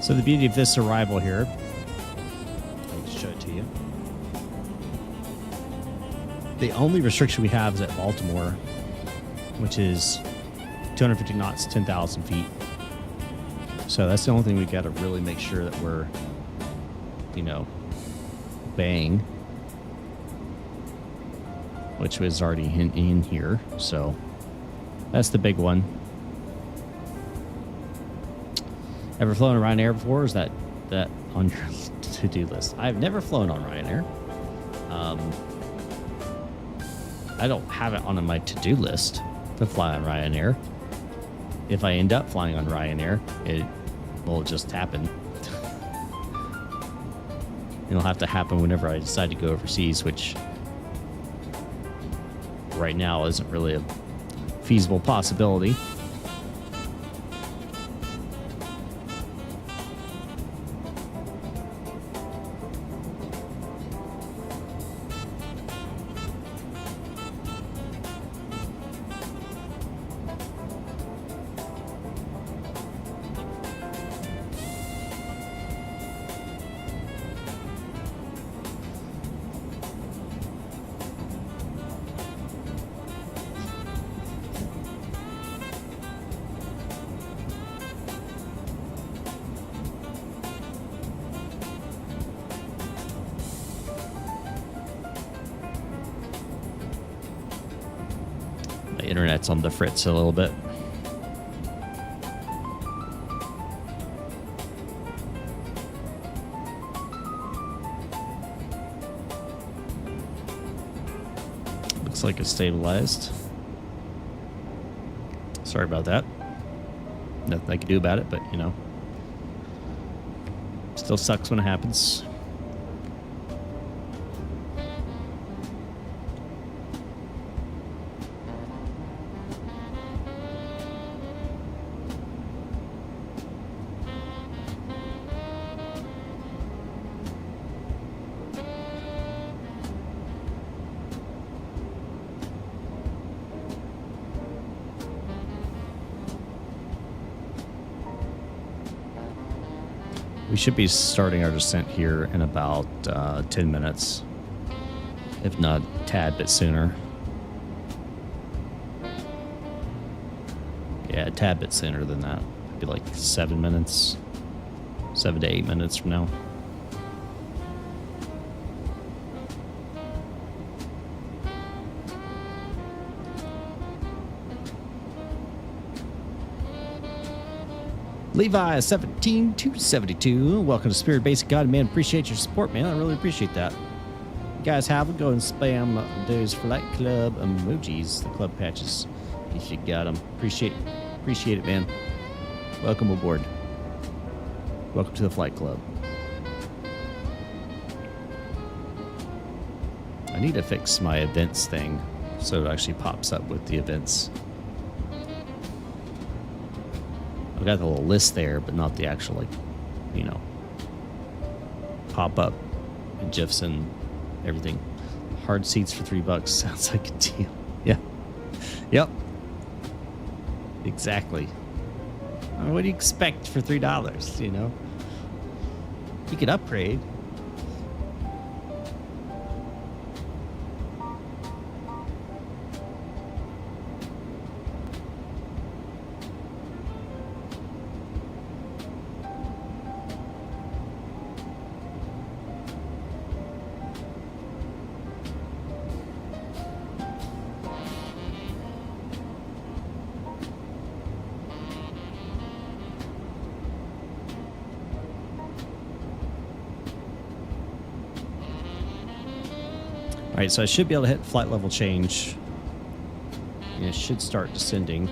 So the beauty of this arrival here, I'll just show it to you. The only restriction we have is at Baltimore, which is 250 knots, 10,000 feet. So that's the only thing we got to really make sure that we're, obeying, which was already in here. So that's the big one. Ever flown on Ryanair before? Or is that on your to-do list? I've never flown on Ryanair. I don't have it on my to-do list to fly on Ryanair. If I end up flying on Ryanair, it will just happen. It'll have to happen whenever I decide to go overseas, which right now isn't really a feasible possibility. The internet's on the fritz a little bit. Looks like it's stabilized. Sorry about that. Nothing I can do about it, but still sucks when it happens. We should be starting our descent here in about 10 minutes, if not a tad bit sooner. Yeah, a tad bit sooner than that. Maybe like 7 minutes, 7 to 8 minutes from now. Levi 17272. Welcome to Spirit Basic God, man. Appreciate your support, man. I really appreciate that. You guys have it. Go and spam those Flight Club emojis, the club patches, if you got them. Appreciate it, man. Welcome aboard. Welcome to the Flight Club. I need to fix my events thing so it actually pops up with the events. I've got the little list there, but not the actual, like, you know, pop up and GIFs and everything. Hard seats for $3 sounds like a deal. Yeah. Yep. Exactly. I mean, what do you expect for $3? You know, you could upgrade. All right, so I should be able to hit flight level change. And it should start descending.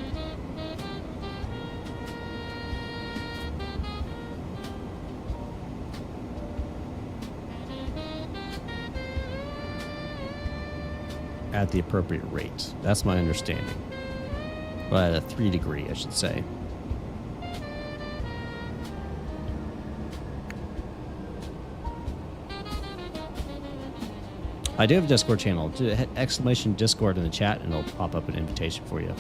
At the appropriate rate. That's my understanding. Well, at a 3 degree, I should say. I do have a Discord channel. Just hit exclamation Discord in the chat and it'll pop up an invitation for you.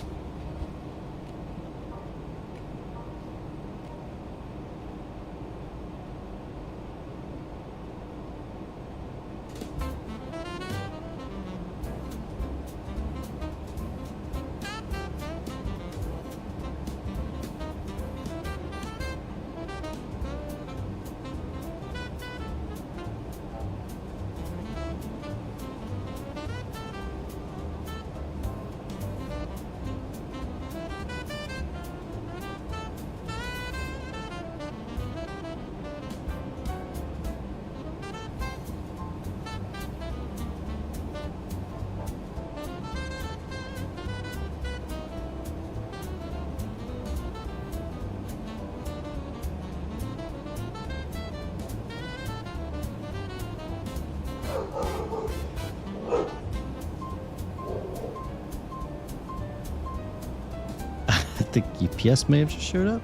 I think UPS may have just showed up.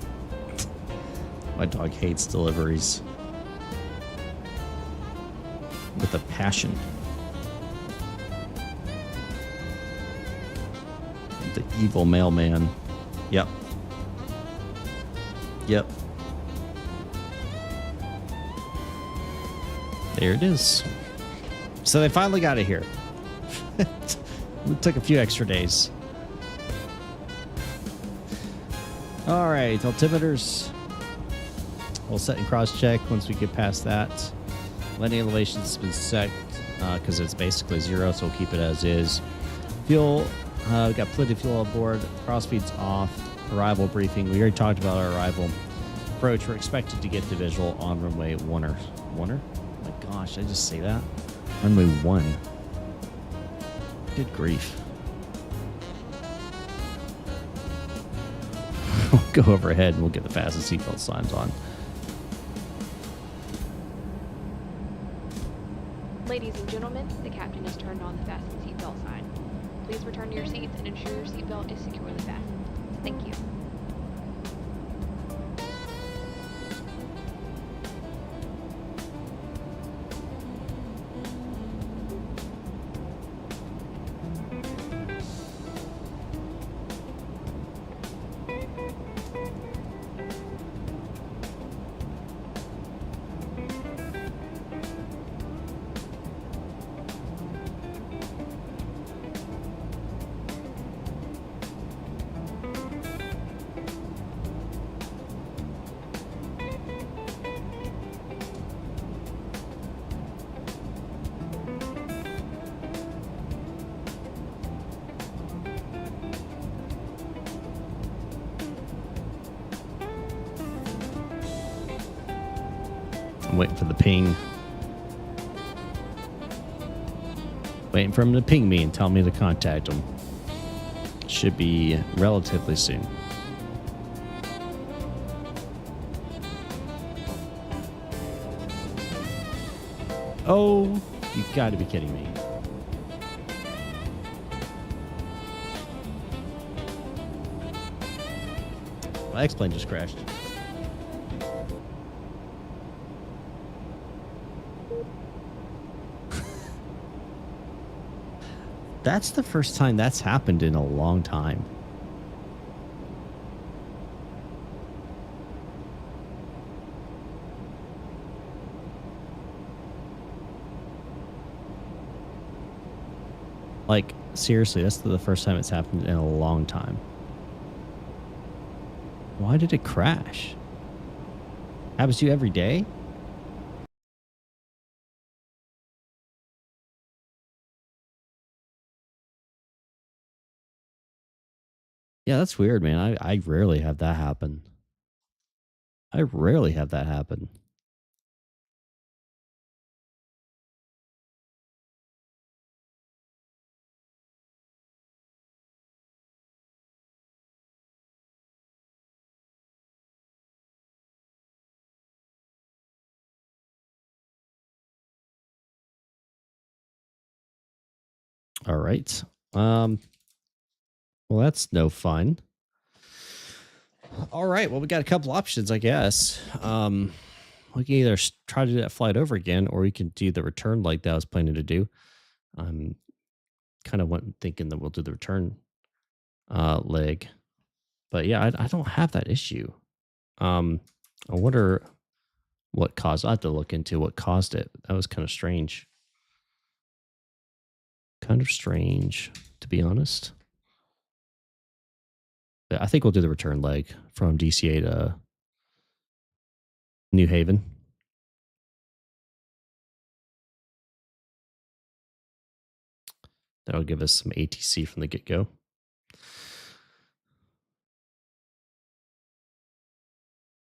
My dog hates deliveries with a passion. The evil mailman. Yep. Yep. There it is. So they finally got it here. It took a few extra days. All right, altimeters. We'll set and cross check once we get past that. Landing elevation has been set because it's basically 0, so we'll keep it as is. Fuel, we've got plenty of fuel on board. Cross feed's off. Arrival briefing. We already talked about our arrival approach. We're expected to get to visual on runway 1. Oh my gosh, did I just say that? Runway 1. Good grief. We'll go overhead and we'll get the fastest seatbelt signs on. Ladies and gentlemen, the captain has turned on the fasten seatbelt sign. Please return to your seats and ensure your seatbelt is securely fastened. Thank you. I'm waiting for the ping. Waiting for him to ping me and tell me to contact him. Should be relatively soon. Oh, you got to be kidding me. My X-plane just crashed. That's the first time that's happened in a long time. Like, seriously, that's the first time it's happened in a long time. Why did it crash? Happens to you every day? Yeah, that's weird, man. I rarely have that happen. I rarely have that happen. All right. Well, that's no fun. All right. Well, we got a couple options, I guess. We can either try to do that flight over again, or we can do the return like that I was planning to do. I'm kind of thinking that we'll do the return leg. But yeah, I don't have that issue. I wonder what caused. I have to look into what caused it. That was kind of strange. Kind of strange, to be honest. But I think we'll do the return leg from DCA to New Haven. That'll give us some ATC from the get-go.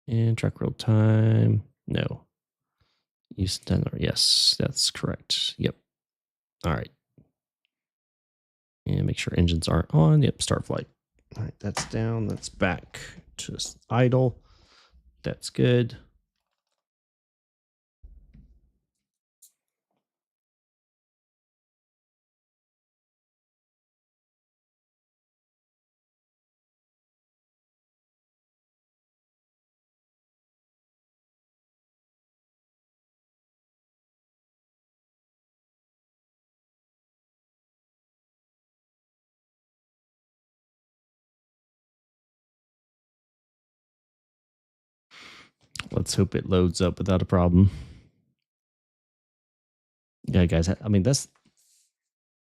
And track real time. No. Use tenor. Yes, that's correct. Yep. All right. And make sure engines aren't on. Yep, start flight. All right, that's down. That's back to idle. That's good. Let's hope it loads up without a problem. Yeah, guys. I mean,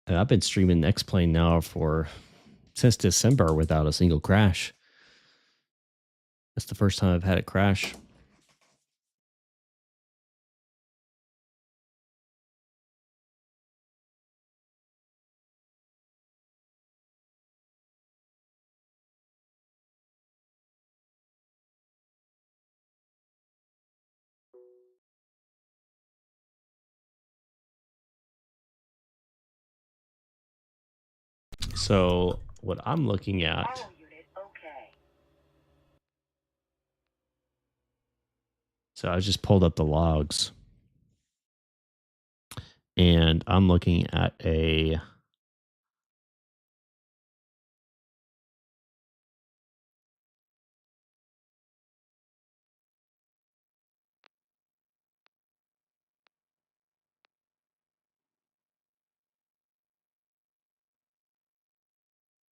I've been streaming X-Plane now since December without a single crash. That's the first time I've had it crash. So what I'm looking at. All unit okay. So I just pulled up the logs. And I'm looking at a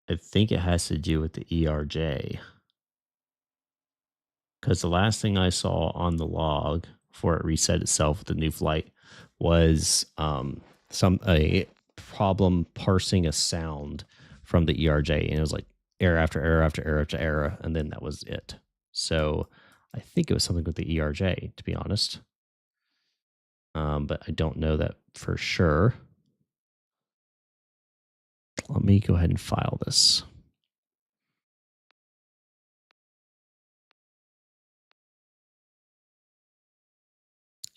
I think it has to do with the ERJ. Because the last thing I saw on the log before it reset itself with the new flight was a problem parsing a sound from the ERJ, and it was like error after error after error after error, and then that was it. So I think it was something with the ERJ, to be honest. But I don't know that for sure. Let me go ahead and file this.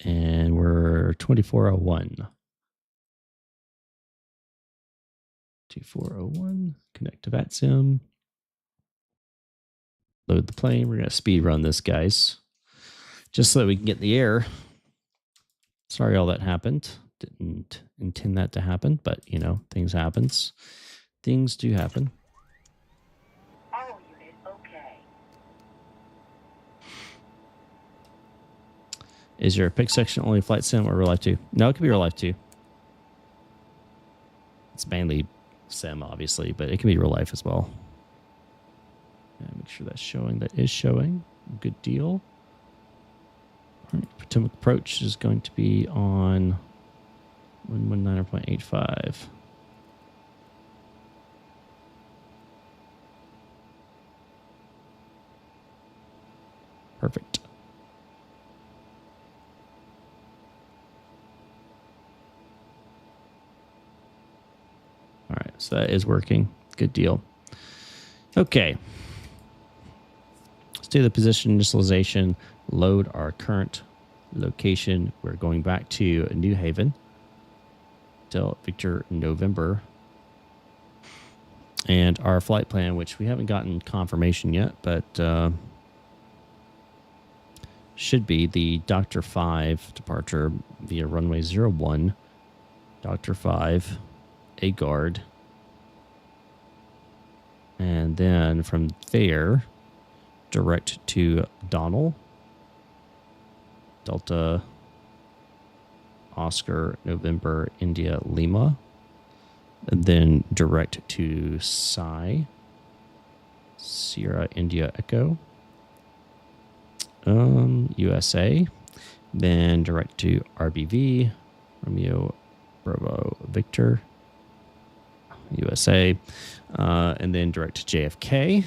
And we're 2401. 2401. Connect to VATSIM. Load the plane. We're going to speed run this, guys, just so that we can get in the air. Sorry all that happened. Didn't intend that to happen, but, you know, things happens. Things do happen. All unit okay. Is your pick section only flight sim or real life too? No, it could be real life too. It's mainly sim, obviously, but it can be real life as well. Make sure that's showing. That is showing. Good deal. All right, Potomac approach is going to be on 119.85. Perfect. All right, so that is working. Good deal. Okay. Let's do the position initialization, load our current location. We're going back to New Haven, Del Victor November. And our flight plan, which we haven't gotten confirmation yet, but should be the Dr. 5 departure via runway 01, Dr. 5, a guard. And then from there, direct to Donald, Delta, Oscar, November, India, Lima. And then direct to Psi, Sierra, India, Echo, USA. Then direct to RBV, Romeo, Bravo, Victor, USA. And then direct to JFK,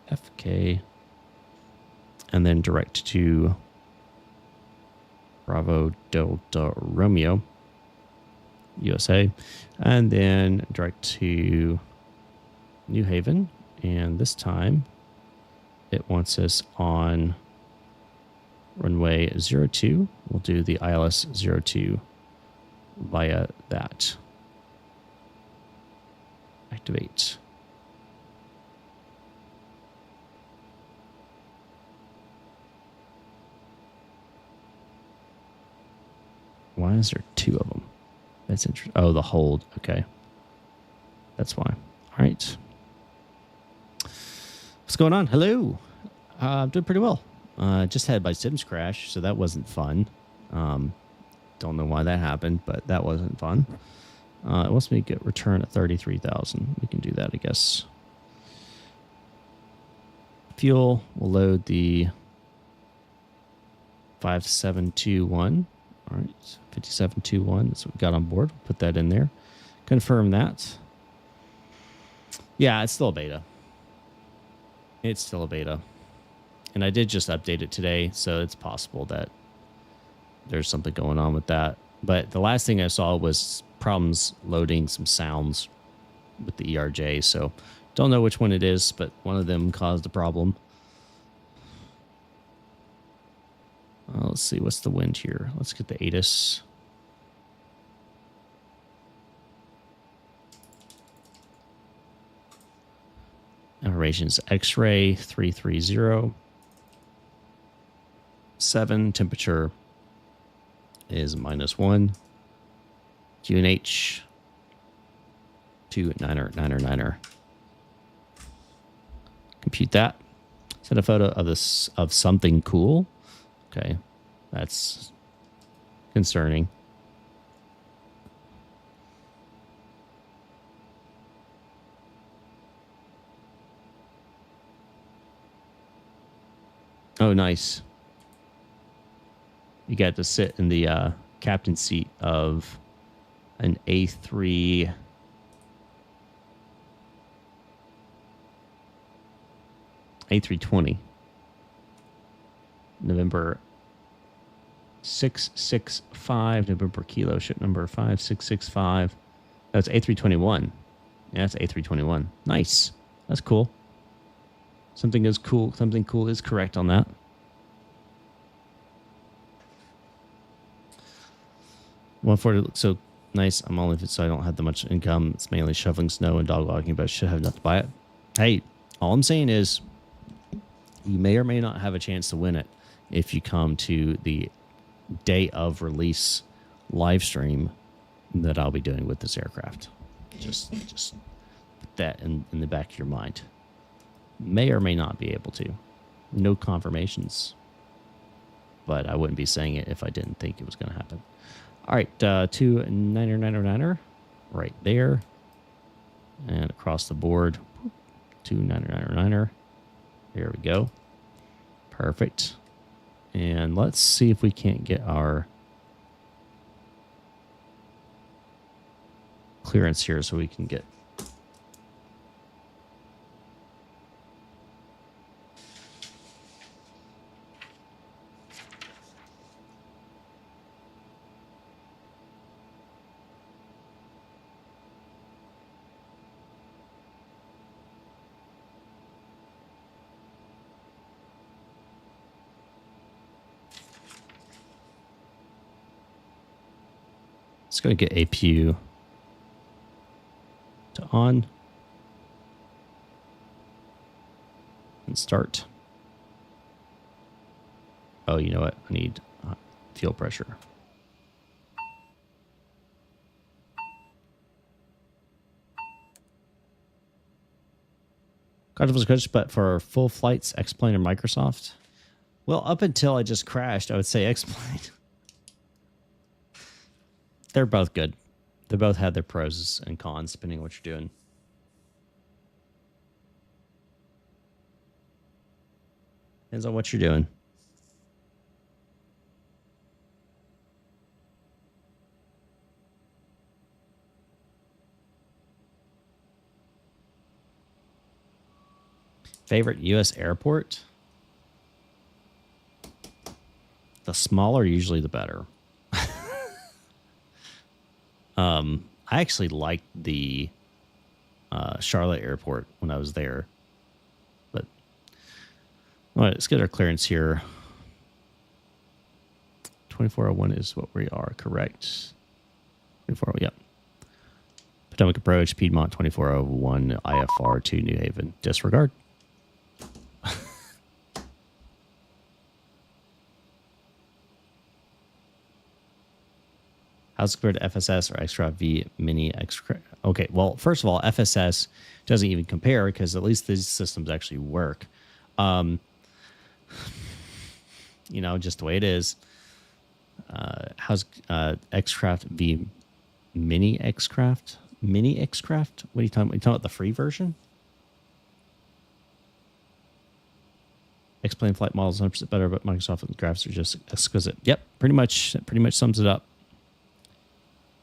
JFK. And then direct to Bravo, Delta, Romeo, USA, and then direct to New Haven. And this time it wants us on runway 02. We'll do the ILS 02 via that. Activate. Why is there two of them? That's interesting. Oh, the hold. Okay. That's why. All right. What's going on? Hello. I'm doing pretty well. Just had my Sims crash, so that wasn't fun. Don't know why that happened, but that wasn't fun. It wants me to get return at 33,000. We can do that, I guess. Fuel. We'll load the 5721. All right, 5721, that's what we got on board. We'll put that in there. Confirm that. Yeah, it's still a beta. It's still a beta. And I did just update it today, so it's possible that there's something going on with that. But the last thing I saw was problems loading some sounds with the ERJ, so don't know which one it is, but one of them caused a problem. Let's see, what's the wind here? Let's get the ATIS. Operations X-ray 330. 7, temperature is -1. QNH 29er. Compute that. Send a photo of this of something cool. Okay, that's concerning. Oh, nice. You got to sit in the captain seat of an A3 A320. November 665, November kilo, ship number 5665. That's A321. Yeah, that's A321. Nice. That's cool. Something cool is correct on that. 140 looks so nice. I'm only so I don't have that much income. It's mainly shoveling snow and dog walking, but I should have enough to buy it. Hey, all I'm saying is you may or may not have a chance to win it if you come to the day of release live stream that I'll be doing with this aircraft. Just put that in the back of your mind. May or may not be able to. No confirmations. But I wouldn't be saying it if I didn't think it was going to happen. All right, 299er right there. And across the board, 299er. There we go. Perfect. And let's see if we can't get our clearance here so we can get It's going to get APU to on and start. Oh, you know what? I need fuel pressure. God was coach, but for full flights, X-Plane or Microsoft? Well, up until I just crashed, I would say X-Plane. They're both good. They both had their pros and cons, depending on what you're doing. Depends on what you're doing. Favorite U.S. airport? The smaller, usually the better. I actually liked the Charlotte airport when I was there. But all right, let's get our clearance here. 2401 is what we are, correct? 24, yep. Potomac approach, Piedmont 2401, IFR to New Haven. Disregard. How's it compared to FSS or X-Craft V Mini X-Craft? Okay, well, first of all, FSS doesn't even compare because at least these systems actually work. You know, just the way it is. How's X-Craft V Mini X-Craft? Mini X-Craft? What are you talking about? You talking about the free version? X-Plane flight models 100% better, but Microsoft graphics are just exquisite. Yep, pretty much sums it up.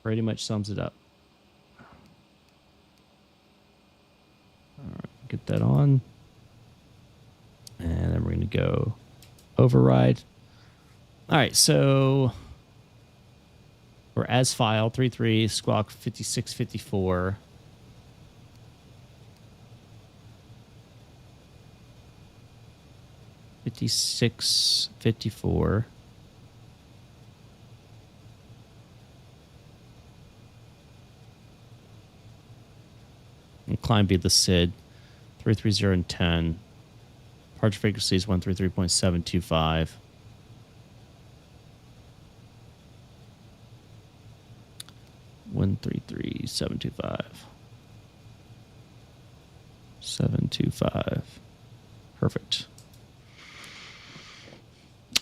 Pretty much sums it up. All right, get that on. And then we're going to go override. All right, so we're as file 33 squawk 5654. $56.54. And climb be the SID 330 and 10. Departure frequency is 133.725. One 725. Perfect.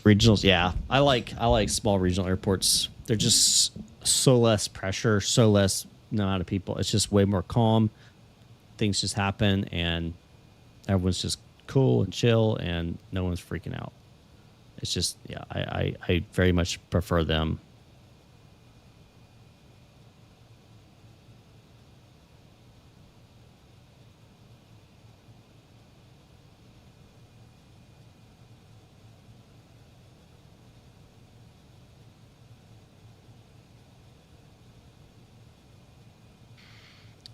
Regionals, yeah. I like small regional airports. They're just so less pressure, so less amount of people. It's just way more calm. Things just happen and everyone's just cool and chill and no one's freaking out. It's just, yeah, I very much prefer them.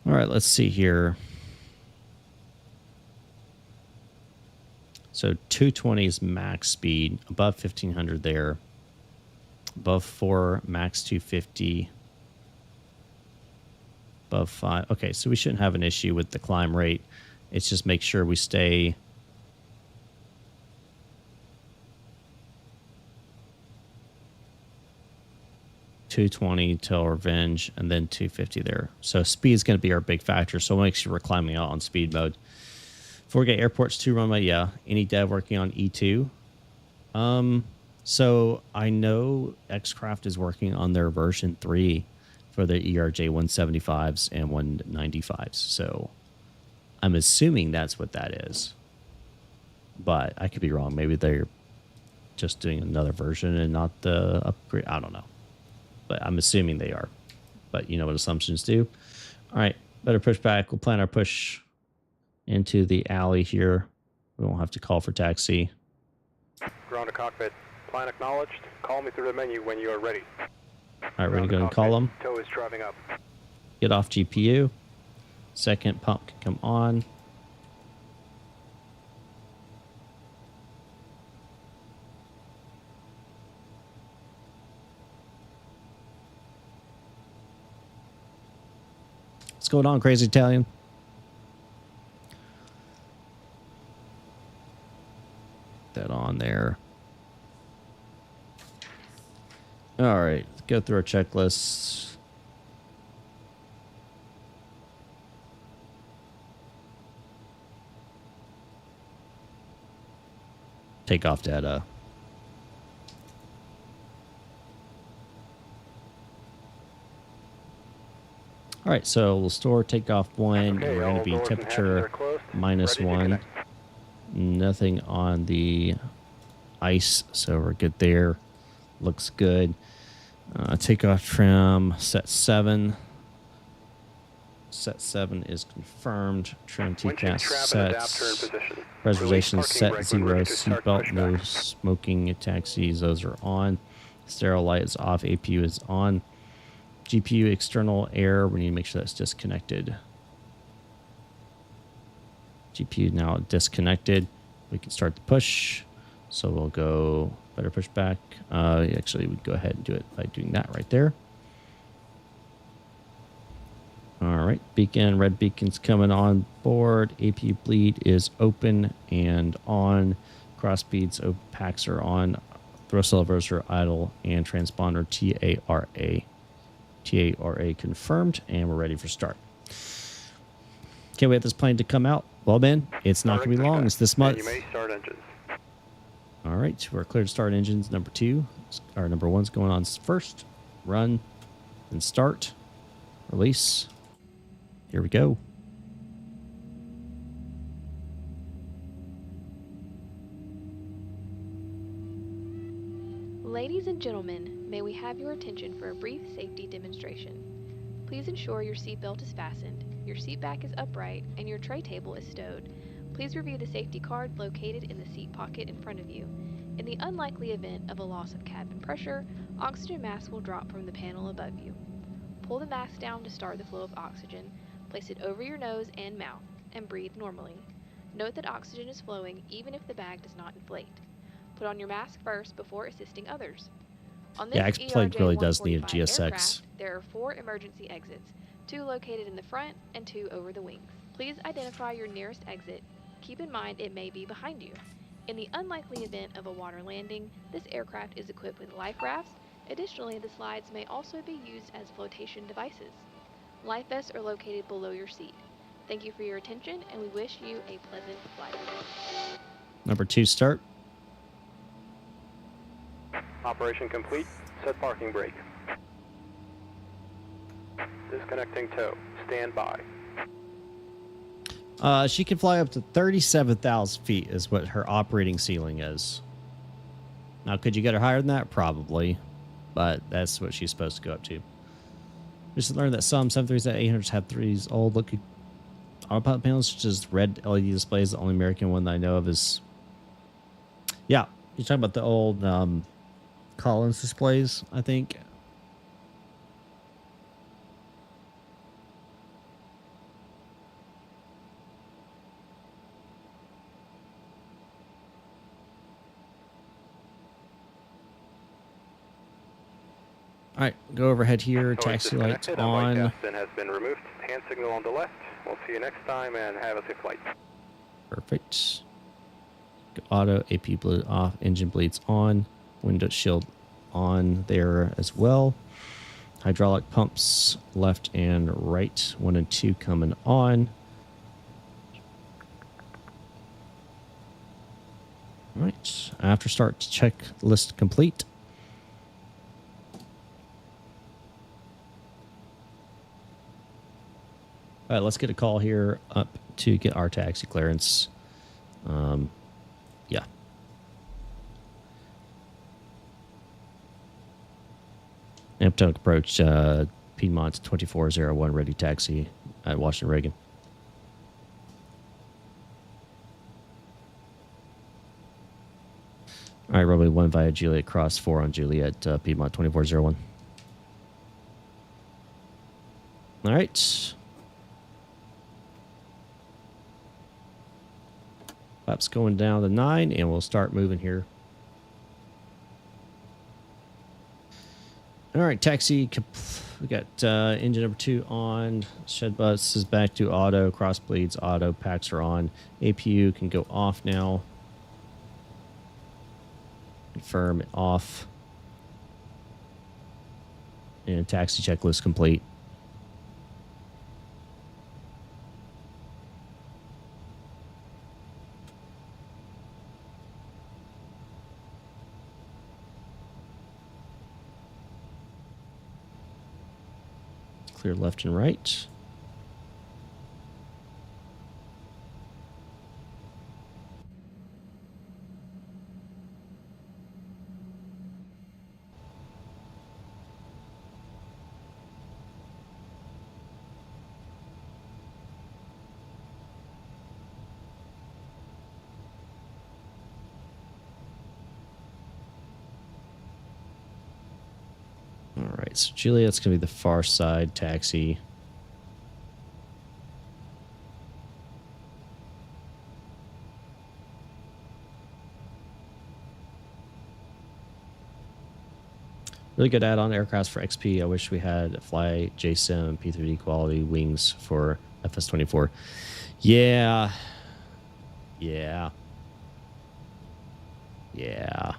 All right, let's see here. So 220 is max speed, above 1500 there. Above 4, max 250. Above 5. Okay, so we shouldn't have an issue with the climb rate. It's just make sure we stay 220 till revenge, and then 250 there. So speed is going to be our big factor. So make sure we're climbing out on speed mode. Forget airports 2 runway. Yeah. Any dev working on E2? So I know Xcraft is working on their version 3 for the ERJ-175s and 195s. So I'm assuming that's what that is. But I could be wrong. Maybe they're just doing another version and not the upgrade. I don't know. But I'm assuming they are. But you know what assumptions do. All right, better push back. We'll plan our push into the alley here. We won't have to call for taxi. Ground to cockpit. Plan acknowledged. Call me through the menu when you are ready. All right, we're going to go and call them. Tow is driving up. Get off GPU. Second pump can come on. What's going on, Crazy Italian? That on there. All right, let's go through our checklists. Takeoff data. All right, so we'll store takeoff 1. Okay, We're going to be all doors and temperature hatches are closed. minus Ready to 1. connect. Nothing on the ice, so we're good there. Looks good. Takeoff trim set 7. Set 7 is confirmed. Trim Windshield TCAS strap and adapter in sets. position. Preservation Release parking set brake 0. when ready to start Seatbelt, no pushback. smoking taxis. Those are on. Stereo light is off. APU is on. GPU external air. We need to make sure that's disconnected. GPU now disconnected. We can start the push. So we'll go better push back. Actually, we'd go ahead and do it by doing that right there. All right, beacon, red beacon's coming on board. APU bleed is open and on. Cross speeds, packs are on. Thrust levers are idle, and transponder TARA. TARA confirmed, and we're ready for start. Can't wait for this plane to come out. Well, Ben, it's not going to be long. It's this month. You may start engines. All right, we're clear to start engines. Number 2, or number 1's going on first. Run and start. Release. Here we go. Ladies and gentlemen, may we have your attention for a brief safety demonstration. Please ensure your seatbelt is fastened, your seat back is upright, and your tray table is stowed. Please review the safety card located in the seat pocket in front of you. In the unlikely event of a loss of cabin pressure, oxygen mask will drop from the panel above you. Pull the mask down to start the flow of oxygen, place it over your nose and mouth, and breathe normally. Note that oxygen is flowing even if the bag does not inflate. Put on your mask first before assisting others. On this Yeah, X-Plane really does need a ERJ-145 GSX. aircraft, there are 4 emergency exits, 2 located in the front and 2 over the wings. Please identify your nearest exit. Keep in mind it may be behind you. In the unlikely event of a water landing, this aircraft is equipped with life rafts. Additionally, the slides may also be used as flotation devices. Life vests are located below your seat. Thank you for your attention, and we wish you a pleasant flight. Number 2, start. Operation complete. Set parking brake. Disconnecting tow. Stand by. She can fly up to 37,000 feet is what her operating ceiling is. Now, could you get her higher than that? Probably. But that's what she's supposed to go up to. Just learned that some 737-800s have these old looking autopilot panels, such as red LED displays. The only American one that I know of is... Yeah, you're talking about the old Collins displays, I think. All right, go overhead here. Noise Taxi lights disconnected, on. White Aspen has been removed. Hand signal on the left. We'll see you next time and have a safe flight. Perfect. Auto AP bleed off. Engine bleeds on. Window shield on there as well. Hydraulic pumps left and right. 1 and 2 coming on. All right. After start checklist complete. All right, let's get a call here up to get our taxi clearance. Yeah. M.2 approach Piedmont 2401 ready taxi at Washington-Reagan. All right, runway 1 via Juliet, cross 4 on Juliet, Piedmont 2401. All right. Flaps going down to 9, and we'll start moving here. All right, taxi. We got engine number 2 on. Shed bus is back to auto. Cross bleeds auto. Packs are on. APU can go off now. Confirm it off. And taxi checklist complete. Clear left and right. All right, so Juliet's going to be the far side taxi. Really good add-on aircraft for XP. I wish we had fly JSIM P3D quality wings for FS24. Yeah. Yeah. Yeah.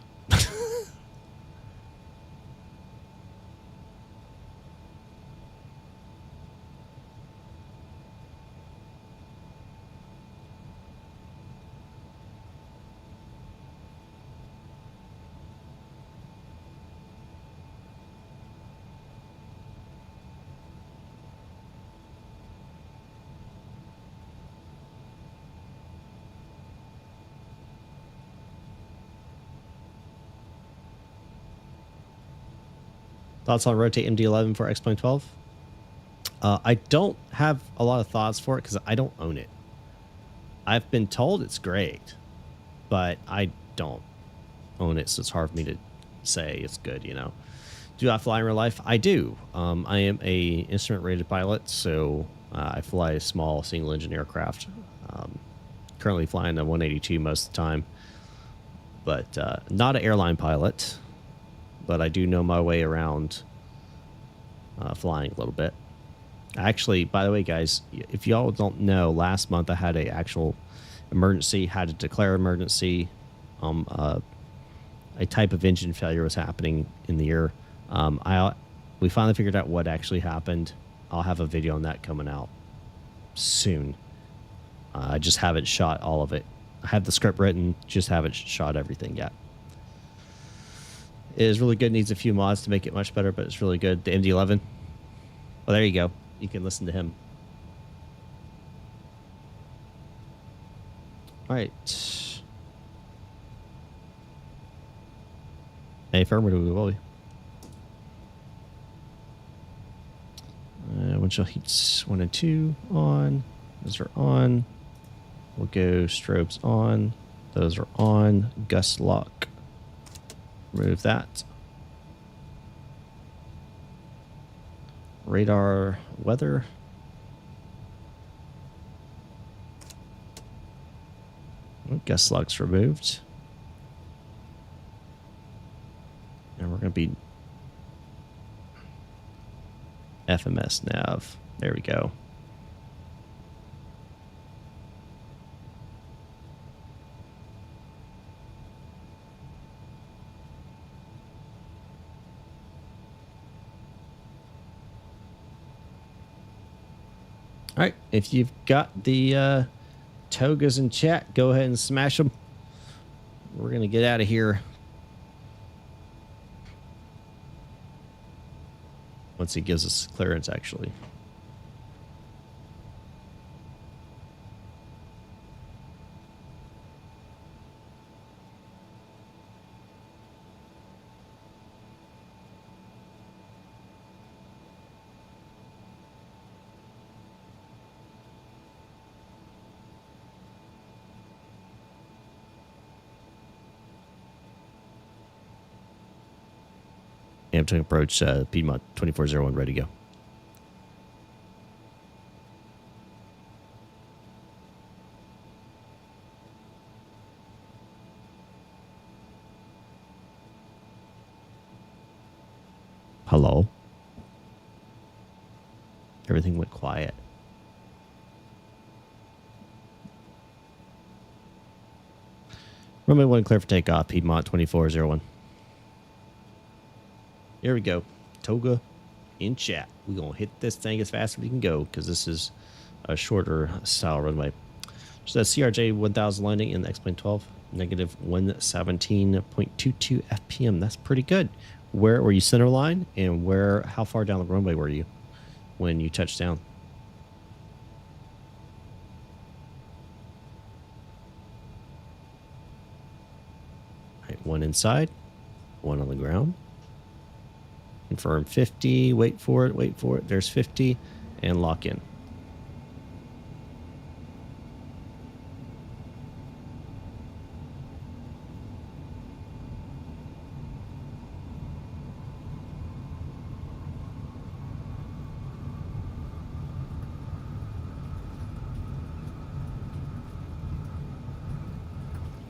Thoughts on rotate MD-11 for X-Plane 12? I don't have a lot of thoughts for it because I don't own it. I've been told it's great, but I don't own it, so it's hard for me to say it's good, you know. Do I fly in real life? I do. I am a instrument-rated pilot, so I fly a small single-engine aircraft. Currently flying a 182 most of the time, but not an airline pilot. But I do know my way around flying a little bit. Actually, by the way, guys, if y'all don't know, last month I had an actual emergency, had to declare emergency. A type of engine failure was happening in the air. We finally figured out what actually happened. I'll have a video on that coming out soon. I just haven't shot all of it. I have the script written, just haven't shot everything yet. It is really good. Needs a few mods to make it much better, but it's really good. The MD-11. Well, there you go. You can listen to him. All right. Affirmative, we will be. Windshield heats 1 and 2 on. Those are on. We'll go strobes on. Those are on. Gust lock. Remove that. Radar weather. Gust lock's removed. And we're going to be FMS nav. There we go. All right, if you've got the togas in chat, go ahead and smash them. We're going to get out of here. Once he gives us clearance, actually. AM2 approach, Piedmont 2401, ready to go. Hello? Everything went quiet. Runway 1 clear for takeoff, Piedmont 2401. Here we go. Toga in chat. We're going to hit this thing as fast as we can go because this is a shorter style runway. So that's CRJ-1000 landing in the X-Plane 12, negative 117.22 FPM. That's pretty good. Where were you center line, and how far down the runway were you when you touched down? All right, one inside, one on the ground. Confirm 50, wait for it, there's 50, and lock in.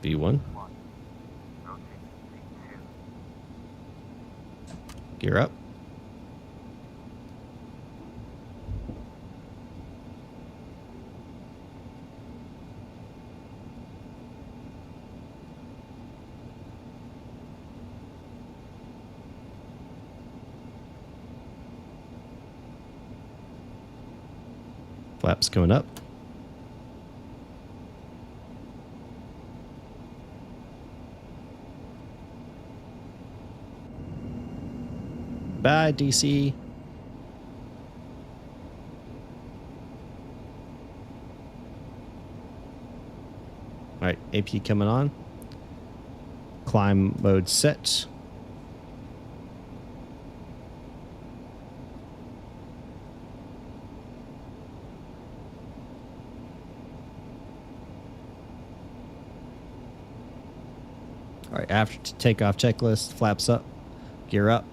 B1. Gear up. Flaps coming up. Bye, DC. All right, AP coming on. Climb mode set. All right, after takeoff checklist, flaps up, gear up.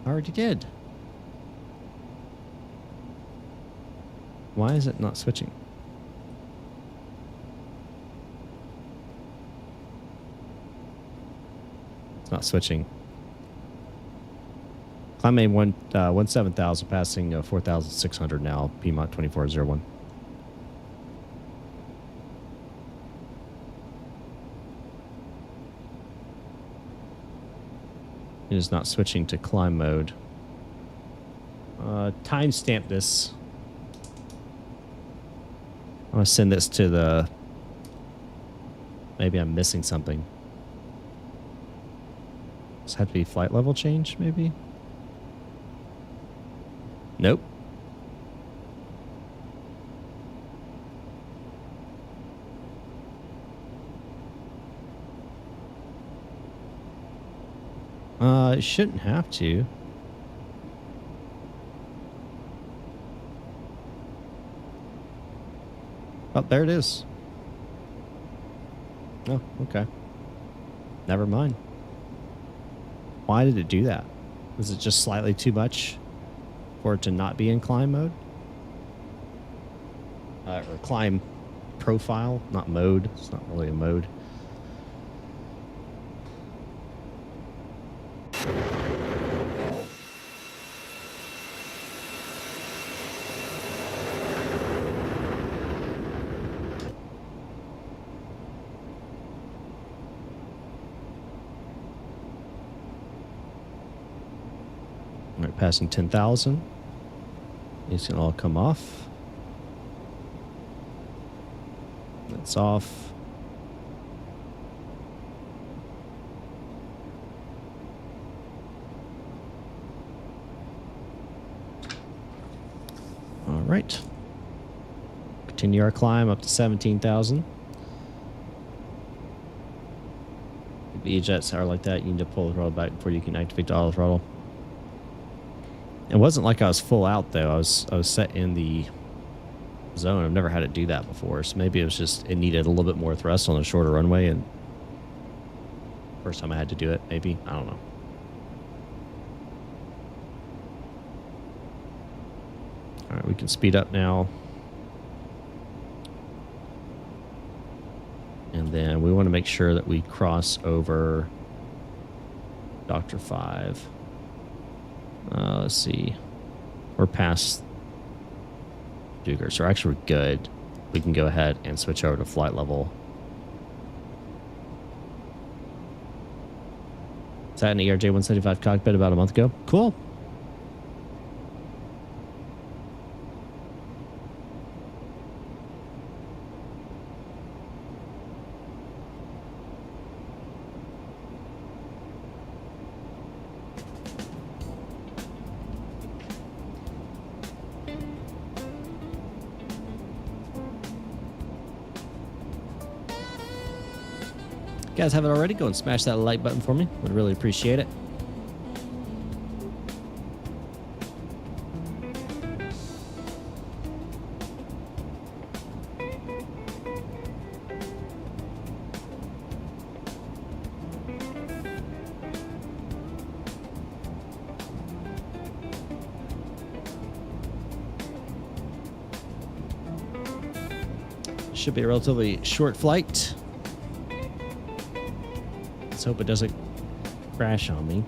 I already did. Why is it not switching? It's not switching. Climb main 17,000, passing 4,600 now, Piedmont 2401. It is not switching to climb mode. Timestamp this. I'm going to send this to the... Maybe I'm missing something. Does it have to be flight level change, maybe? Nope. It shouldn't have to. Oh, there it is. Oh, okay. Never mind. Why did it do that? Was it just slightly too much for it to not be in climb mode? Or climb profile, not mode. It's not really a mode. passing 10,000. These can all come off. That's off. All right. Continue our climb up to 17,000. E-jets are like that. You need to pull the throttle back before you can activate the auto throttle. It wasn't like I was full out though. I was set in the zone. I've never had it do that before. So maybe it was just it needed a little bit more thrust on a shorter runway, and first time I had to do it, maybe. I don't know. All right, we can speed up now. And then we want to make sure that we cross over Dr. 5. Let's see. We're past Duger, so actually we're good. We can go ahead and switch over to flight level. Is that an ERJ-175 cockpit about a month ago? Cool. If you guys haven't already, go and smash that like button for me. Would really appreciate it. Should be a relatively short flight. Let's hope it doesn't crash on me.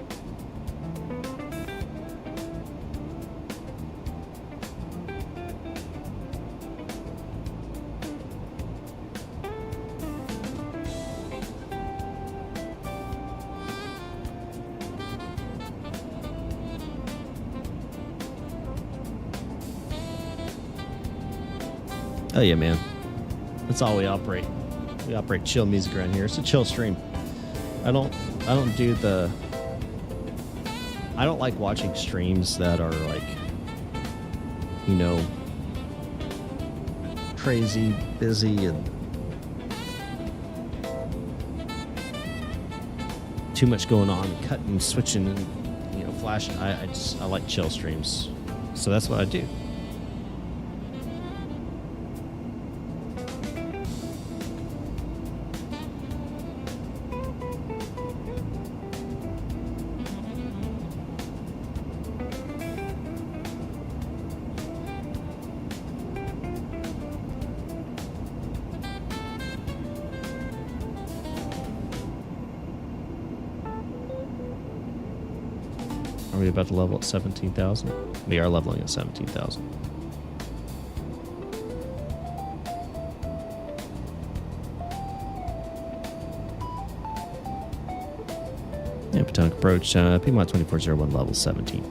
Oh yeah, man. That's all we operate. We operate chill music around here. It's a chill stream. I don't like watching streams that are like, you know, crazy, busy, and too much going on, and cutting, switching, and, you know, flashing. I like chill streams. So that's what I do. Are we about to level at 17,000? We are leveling at 17,000. Yeah, Potomac approach, PMOD 2401 level 17.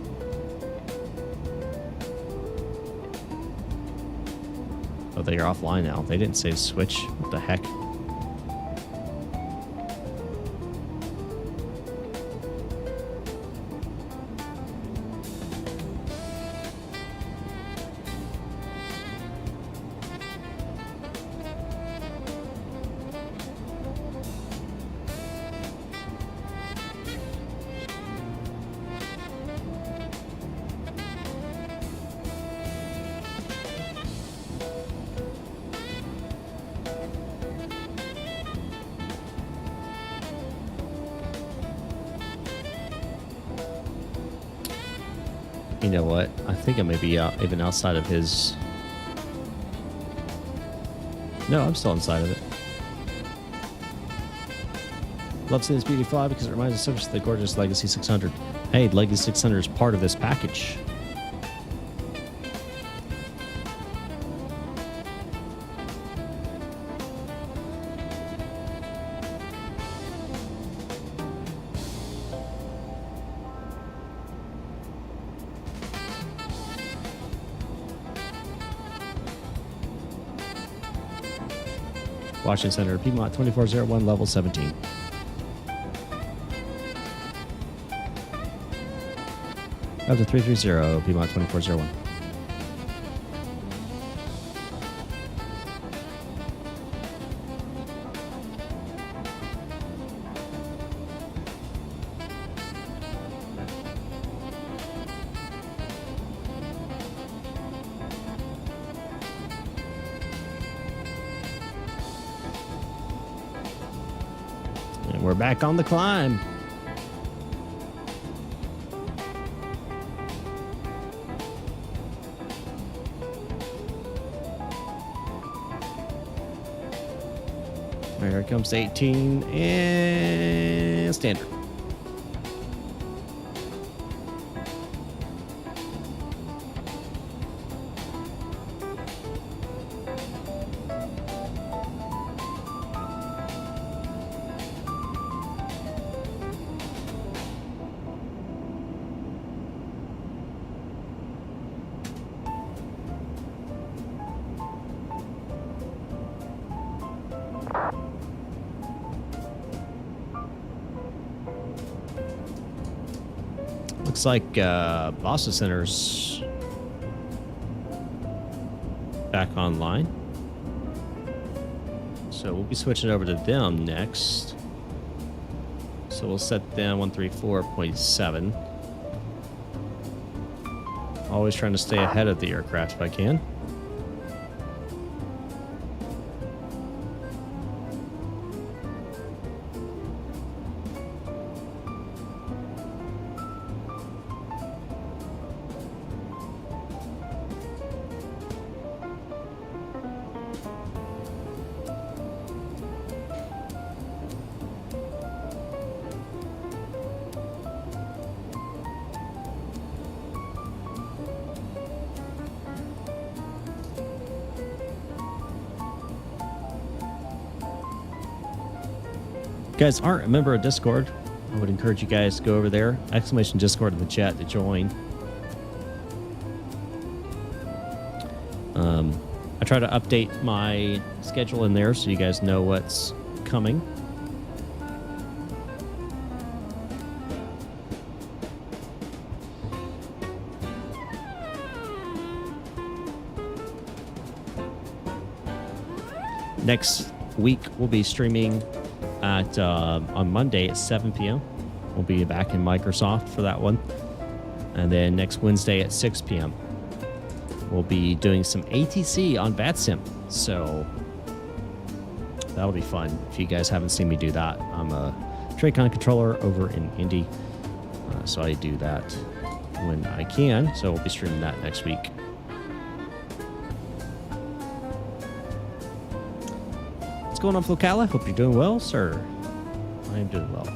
Oh, they are offline now. They didn't say switch. What the heck? You know what? I think I may be out, even outside of his... No, I'm still inside of it. Love seeing this beauty fly because it reminds us so much of the gorgeous Legacy 600. Hey, Legacy 600 is part of this package. Washington Center, Piedmont 2401, level 17. Up to 330, Piedmont 2401. And we're back on the climb. Here comes 18 and standard. Looks like Boston Center's back online. So we'll be switching over to them next. So we'll set them 134.7. Always trying to stay ahead of the aircraft if I can. If you guys aren't a member of Discord, I would encourage you guys to go over there. Exclamation Discord in the chat to join. I try to update my schedule in there so you guys know what's coming. Next week, we'll be streaming at on Monday at 7 p.m. We'll be back in Microsoft for that one. And then next Wednesday at 6 p.m. we'll be doing some ATC on VATSIM. So that'll be fun. If you guys haven't seen me do that, I'm a TradeCon controller over in Indy. So I do that when I can. So we'll be streaming that next week. What's going on, Flocala? Hope you're doing well, sir. I am doing well.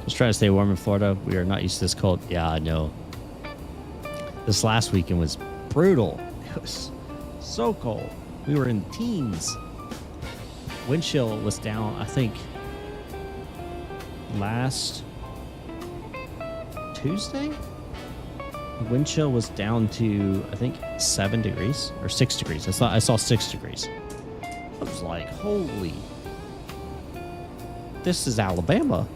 Just trying to stay warm in Florida. We are not used to this cold. Yeah, I know. This last weekend was brutal. It was so cold. We were in teens. Wind chill was down, I think, last Tuesday. Wind chill was down to, I think, 7 degrees or 6 degrees. I saw 6 degrees. I was like, holy, this is Alabama.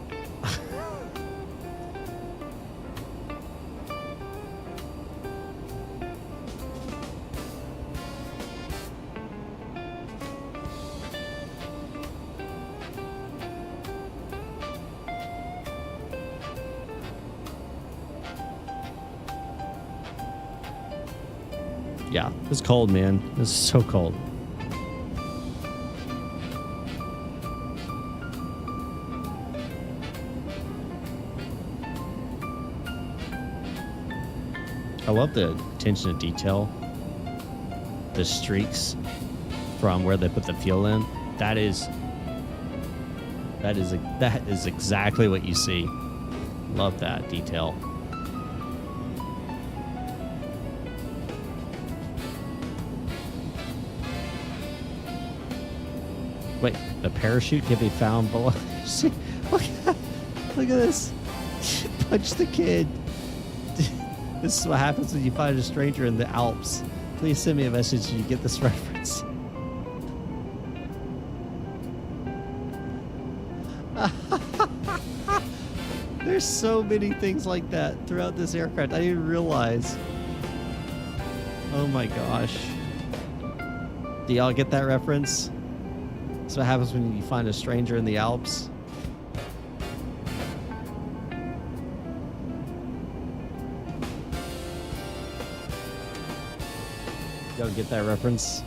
Yeah, it's cold, man. It's so cold. I love the attention to detail. The streaks from where they put the fuel in. That is exactly what you see. Love that detail. Wait, the parachute can be found below. See, look at this. Punch the kid. This is what happens when you find a stranger in the Alps. Please send me a message if you get this reference. There's so many things like that throughout this aircraft. I didn't even realize. Oh my gosh. Do y'all get that reference? That's what happens when you find a stranger in the Alps. Y'all get that reference?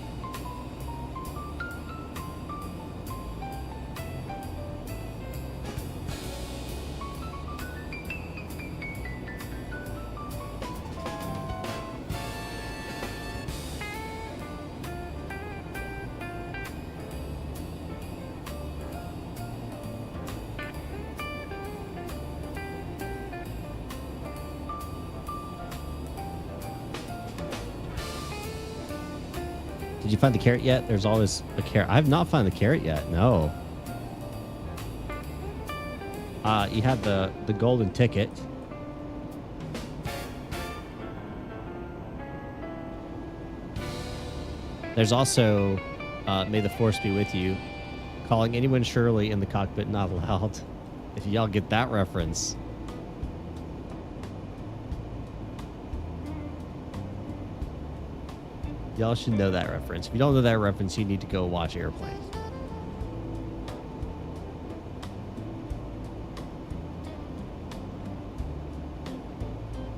Did you find the carrot yet? There's always a carrot. I have not found the carrot yet. No. You have the golden ticket. There's also May the Force be with you. Calling anyone Shirley in the cockpit not allowed. If y'all get that reference. Y'all should know that reference. If you don't know that reference, you need to go watch Airplane.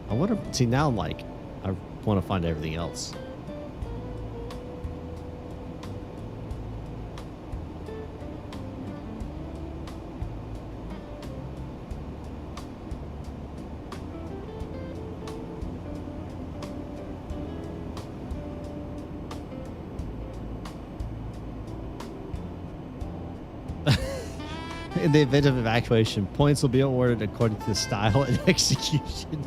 I wonder. See, now I'm like, I want to find everything else. In the event of evacuation, points will be awarded according to the style and execution.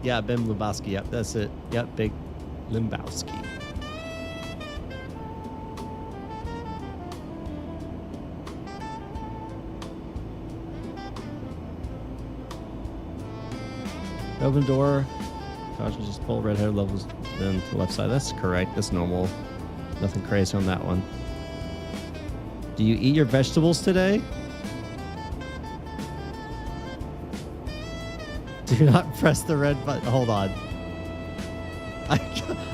Yeah, Ben Lebowski. Yep, that's it. Yep, Big Lebowski. Open door. Gosh, just pull red head levels then to the left side. That's correct. That's normal. Nothing crazy on that one. Do you eat your vegetables today? Do not press the red button. Hold on.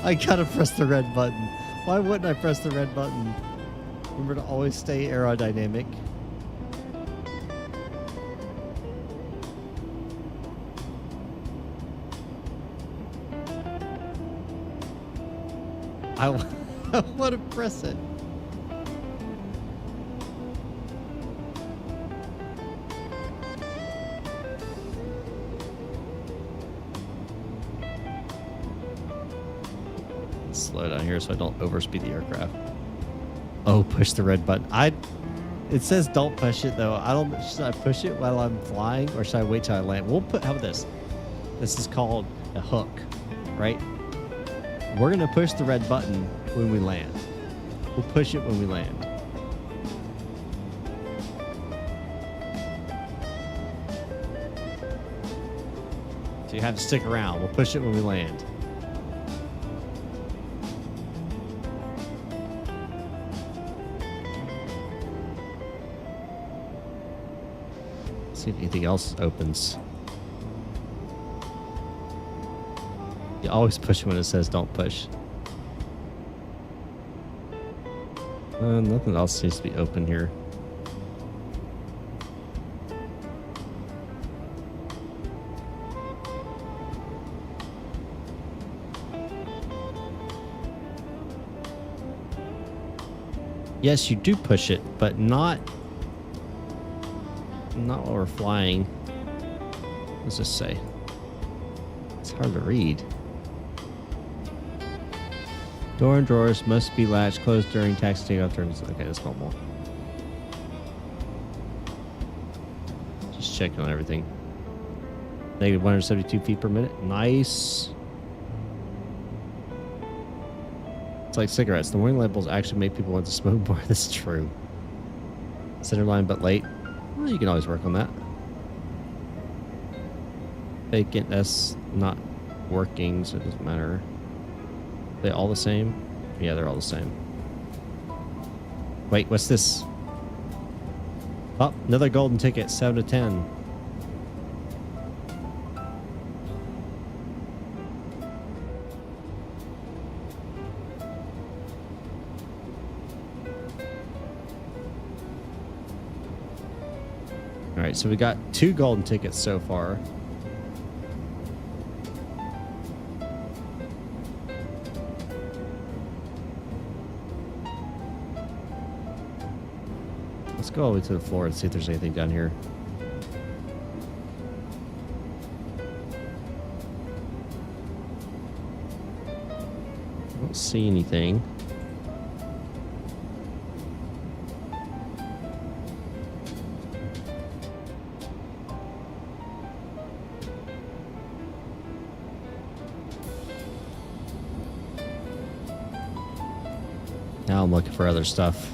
I gotta press the red button. Why wouldn't I press the red button? Remember to always stay aerodynamic. I want to press it. Slow down here so I don't overspeed the aircraft. Oh, push the red button. It says don't push it though. Should I push it while I'm flying or should I wait till I land? How about this? This is called a hook, right? We're gonna push the red button when we land. We'll push it when we land. So you have to stick around. We'll push it when we land. See if anything else opens. You always push when it says don't push. Nothing else seems to be open here. Yes, you do push it, but not while we're flying. Let's just say. hard to read. Door and drawers must be latched closed during taxi takeoff turns. Okay, that's normal. Just checking on everything. Negative 172 feet per minute. Nice. It's like cigarettes. The warning labels actually make people want to smoke more. That's true. Center line but late. Well, you can always work on that. Vacant, that's not working, so it doesn't matter. Are they all the same? Yeah, they're all the same. Wait, what's this? Oh, another golden ticket, 7 to 10. All right, so we got 2 golden tickets so far. Let's go all the way to the floor and see if there's anything down here. I don't see anything. Now I'm looking for other stuff.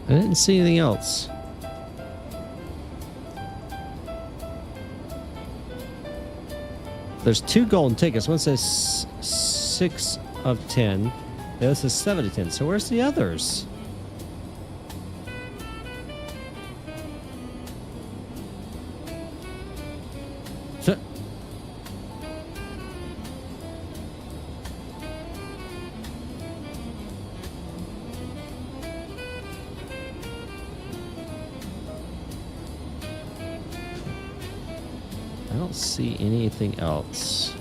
I didn't see anything else. There's 2 golden tickets. One says 6 of 10. The other says 7 to 10. So where's the others? I don't see anything else.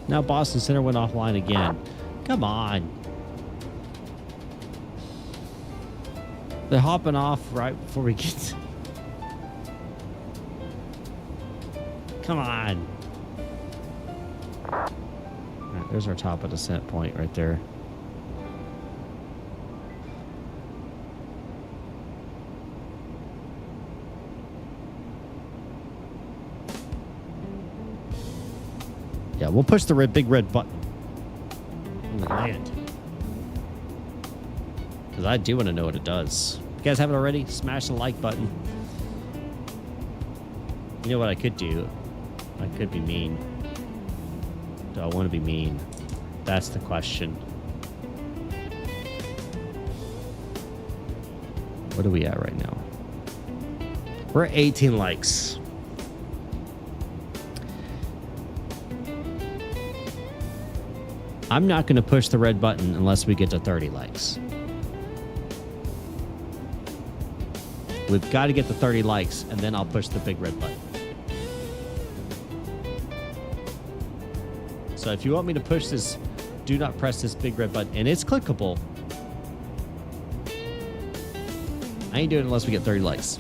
Now Boston Center went offline again. Come on. They're hopping off right before we get... Come on. All right, there's our top of descent point right there. Yeah, we'll push the big red button when we land. Because I do want to know what it does. If you guys haven't already, smash the like button. You know what I could do? I could be mean. Do I want to be mean? That's the question. What are we at right now? We're at 18 likes. I'm not going to push the red button unless we get to 30 likes. We've got to get to 30 likes, and then I'll push the big red button. So if you want me to push this, do not press this big red button. And it's clickable. I ain't doing it unless we get 30 likes.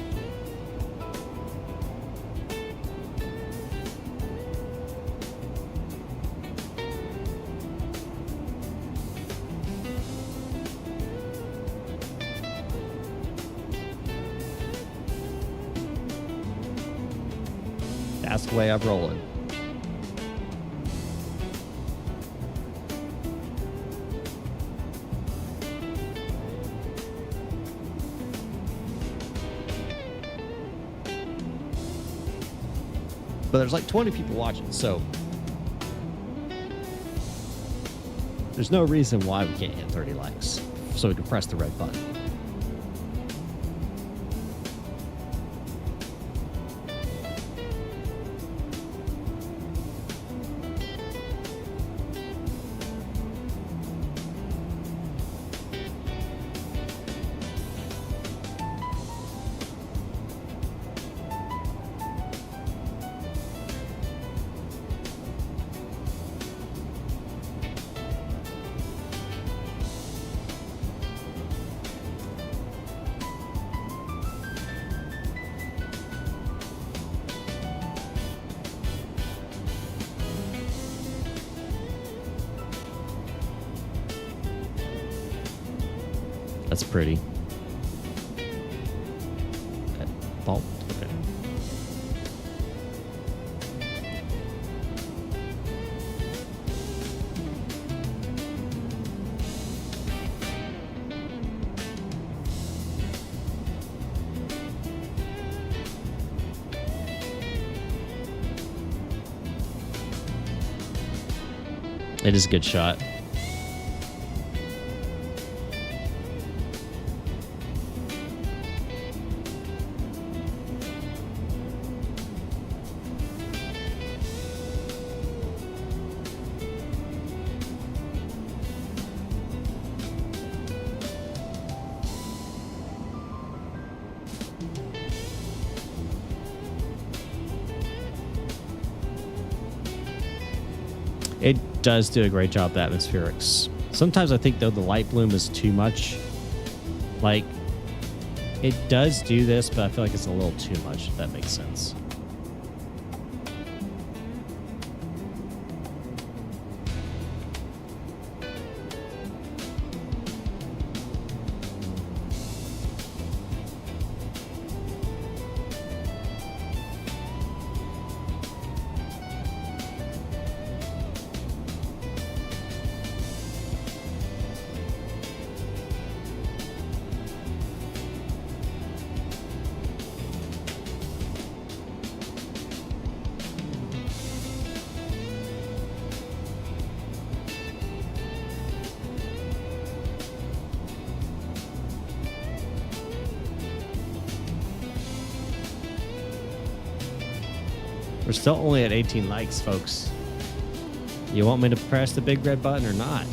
That's the way I'm rolling. but there's like 20 people watching, so there's no reason why we can't hit 30 likes so we can press the red button. That's pretty. That vault. Okay. It is a good shot. It does do a great job of atmospherics. Sometimes I think, though, the light bloom is too much. Like, it does do this, but I feel like it's a little too much, if that makes sense. We're still only at 18 likes, folks. You want me to press the big red button or not?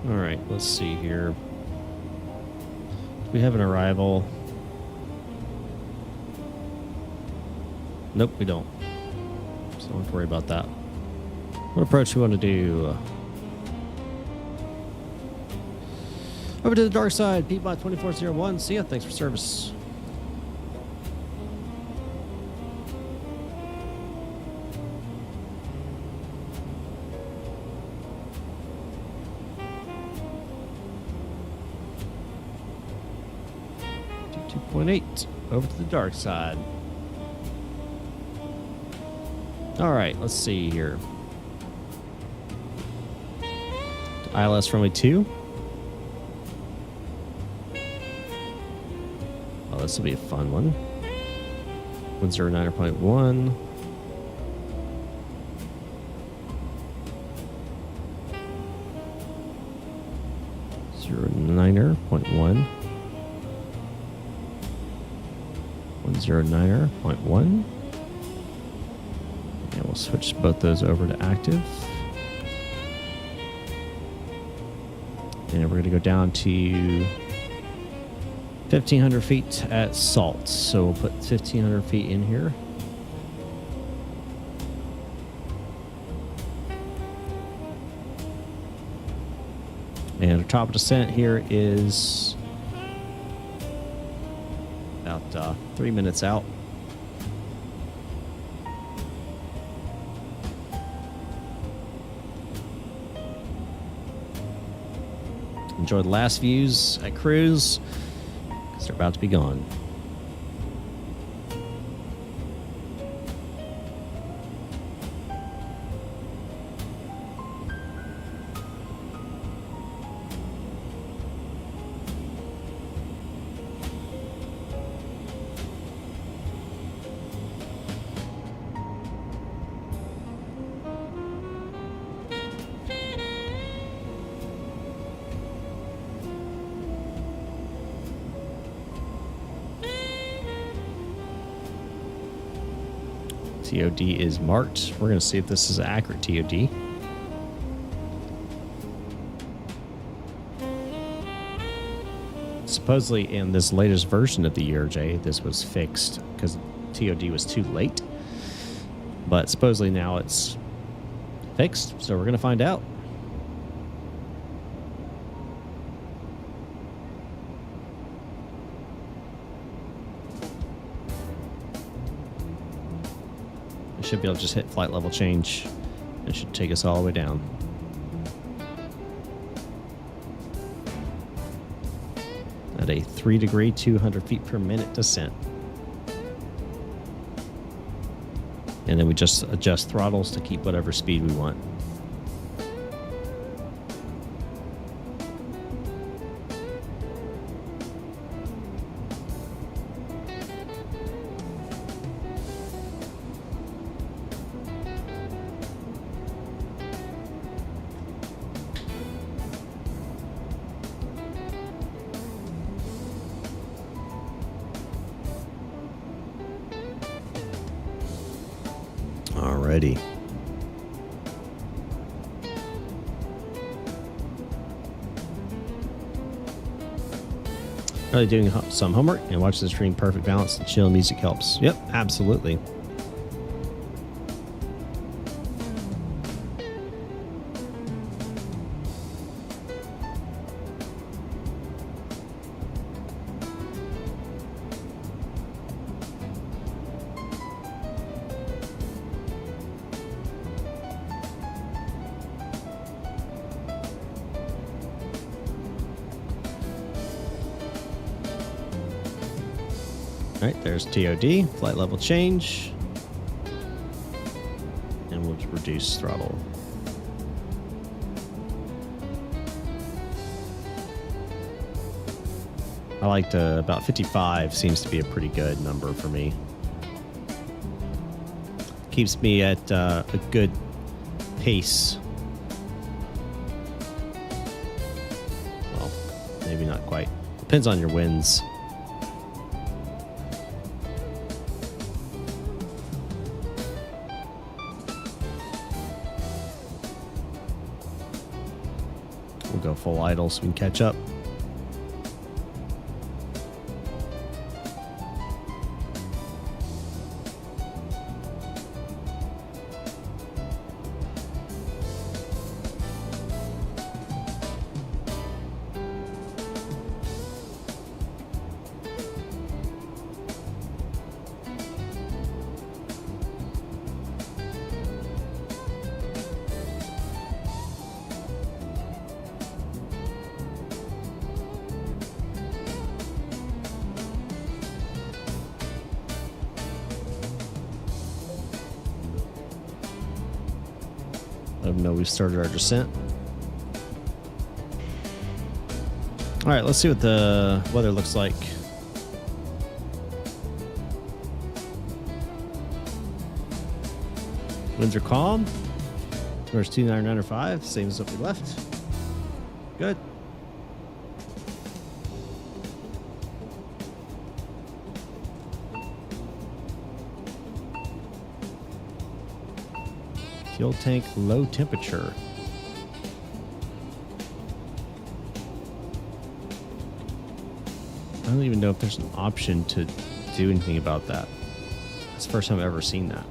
All right, let's see here. Do we have an arrival? Nope, we don't. So don't have to worry about that. What approach do we want to do? Over to the dark side, Peabot 2401. See ya. Thanks for service. 9.8 over to the dark side. All right, let's see here. ILS runway 2. Oh, this will be a fun one. 109.1. Zero 9.1. 109.1. And we'll switch both those over to active. And we're going to go down to 1,500 feet at Salt. So we'll put 1,500 feet in here. And our top descent here is about 3 minutes out. Enjoy the last views at cruise, because they're about to be gone. TOD is marked. We're going to see if this is an accurate TOD. Supposedly in this latest version of the ERJ, this was fixed because TOD was too late. But supposedly now it's fixed, so we're going to find out. Should be able to just hit flight level change. It should take us all the way down. At a 3-degree, 200 feet per minute descent. And then we just adjust throttles to keep whatever speed we want. Alrighty. Really doing some homework and watch the stream. Perfect balance and chill music helps. Yep, absolutely. All right, there's TOD, flight level change, and we'll reduce throttle. I liked about 55 seems to be a pretty good number for me. Keeps me at a good pace. Well, maybe not quite. Depends on your winds. We'll go full idle so we can catch up. Let them know we started our descent. All right, let's see what the weather looks like. Winds are calm. There's 29905, same as what we left. Good. Fuel tank low temperature. I don't even know if there's an option to do anything about that. It's the first time I've ever seen that.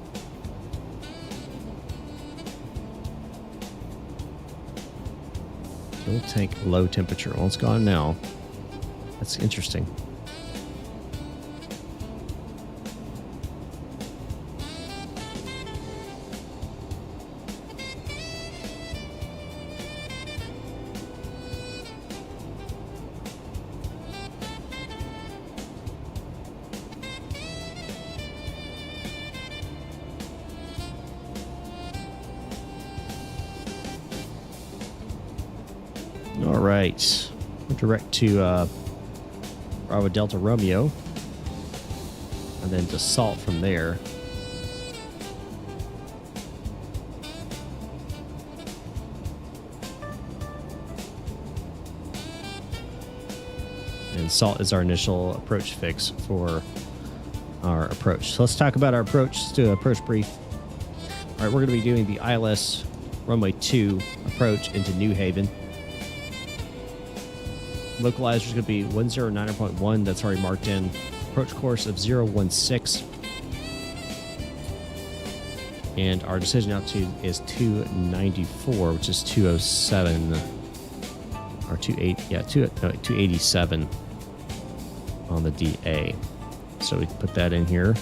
Fuel tank low temperature. Well, it's gone now. That's interesting. All right, we're direct to Bravo Delta Romeo, and then to Salt from there. And Salt is our initial approach fix for our approach. So let's talk about our approach. Let's do an approach brief. All right, we're going to be doing the ILS runway 2 approach into New Haven. Localizer is going to be 109.1. That's already marked in. Approach course of 016. And our decision altitude is 294, which is 207. Or 287 on the DA. So we can put that in here.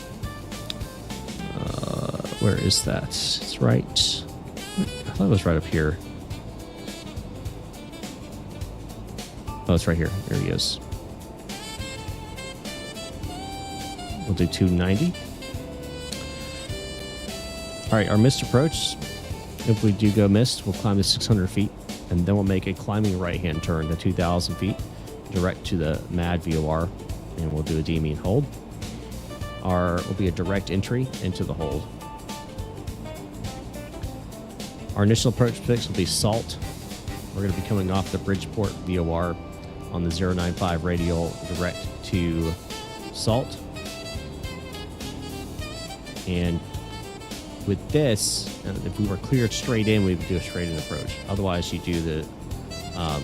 Where is that? It's right. I thought it was right up here. Oh, it's right here. There he is. We'll do 290. All right, our missed approach. If we do go missed, we'll climb to 600 feet, and then we'll make a climbing right-hand turn to 2,000 feet, direct to the MAD VOR, and we'll do a DME and hold. Will be a direct entry into the hold. Our initial approach fix will be Salt. We're going to be coming off the Bridgeport VOR on the 095 radial direct to Salt. And with this, if we were cleared straight in, we would do a straight in approach. Otherwise, you do the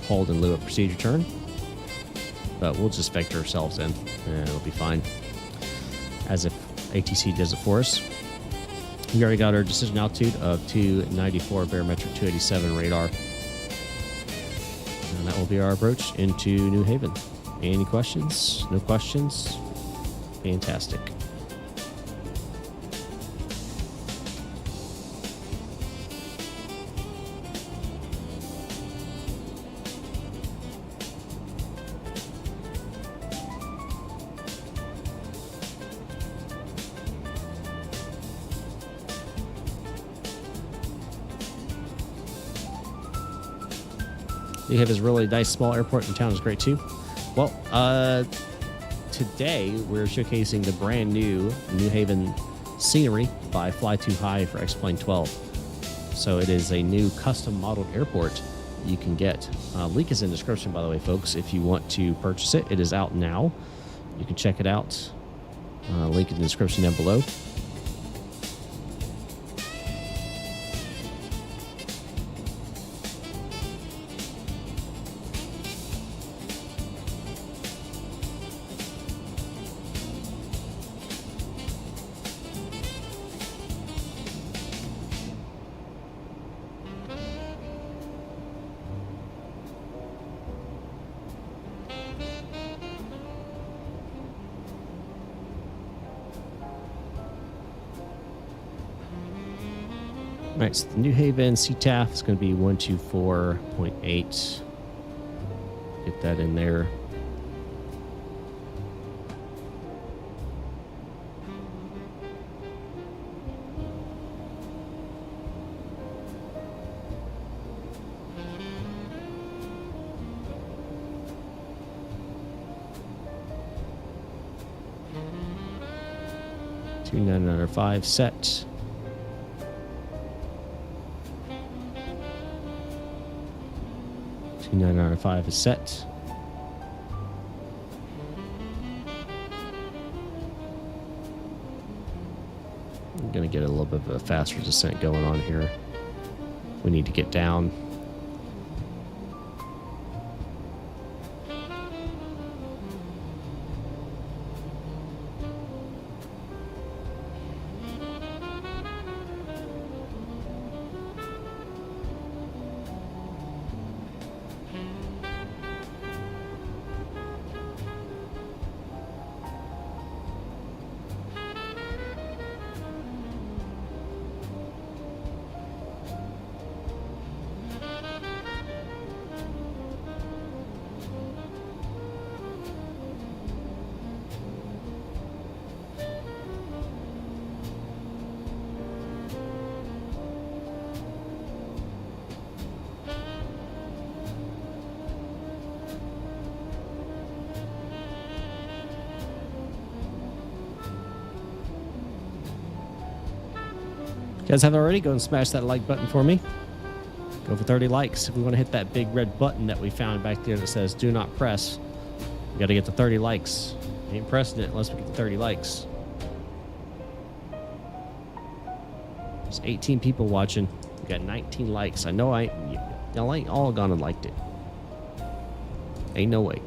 hold in lieu of procedure turn. But we'll just vector ourselves in, and it'll be fine. As if ATC does it for us. We already got our decision altitude of 294, barometric 287 radar. And that will be our approach into New Haven. Any questions? No questions? Fantastic. You have this really nice small airport in town is great too. Well, today we're showcasing the brand new New Haven scenery by Fly Too High for X-Plane 12. So it is a new custom modeled airport you can get. Link is in the description, by the way, folks. If you want to purchase it, it is out now. You can check it out. Link in the description down below. All right, so the New Haven CTAF is going to be 124.8. Get that in there. 2905 set. Two-995 is set. I'm going to get a little bit of a faster descent going on here. We need to get down. You guys haven't already, go and smash that like button for me. Go for 30 likes. If we want to hit that big red button that we found back there that says do not press, we got to get to 30 likes. I ain't pressing it unless we get to 30 likes. There's 18 people watching. We got 19 likes. I know y'all ain't all gonna liked it. Ain't no way.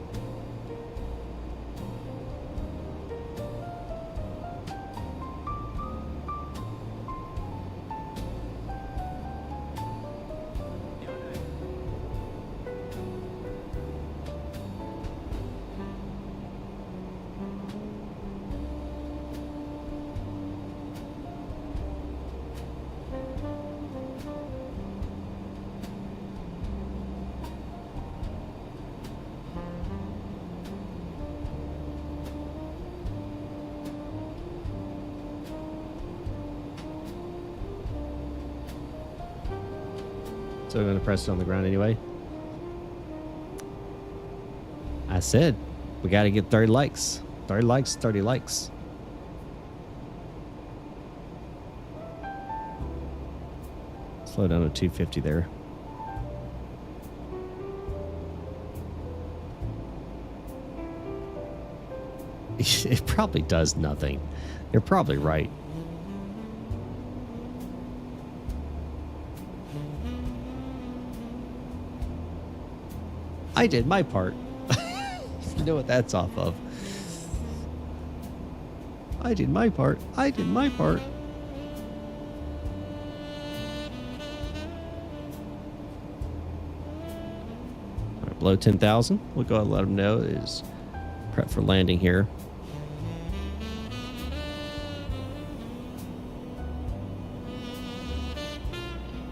So we're going to press it on the ground anyway. I said, we got to get 30 likes. 30 likes, 30 likes. Slow down to 250 there. It probably does nothing. You're probably right. I did my part. You know what that's off of. I did my part. I did my part. All right, below 10,000. We'll go ahead and let them know it is prep for landing here.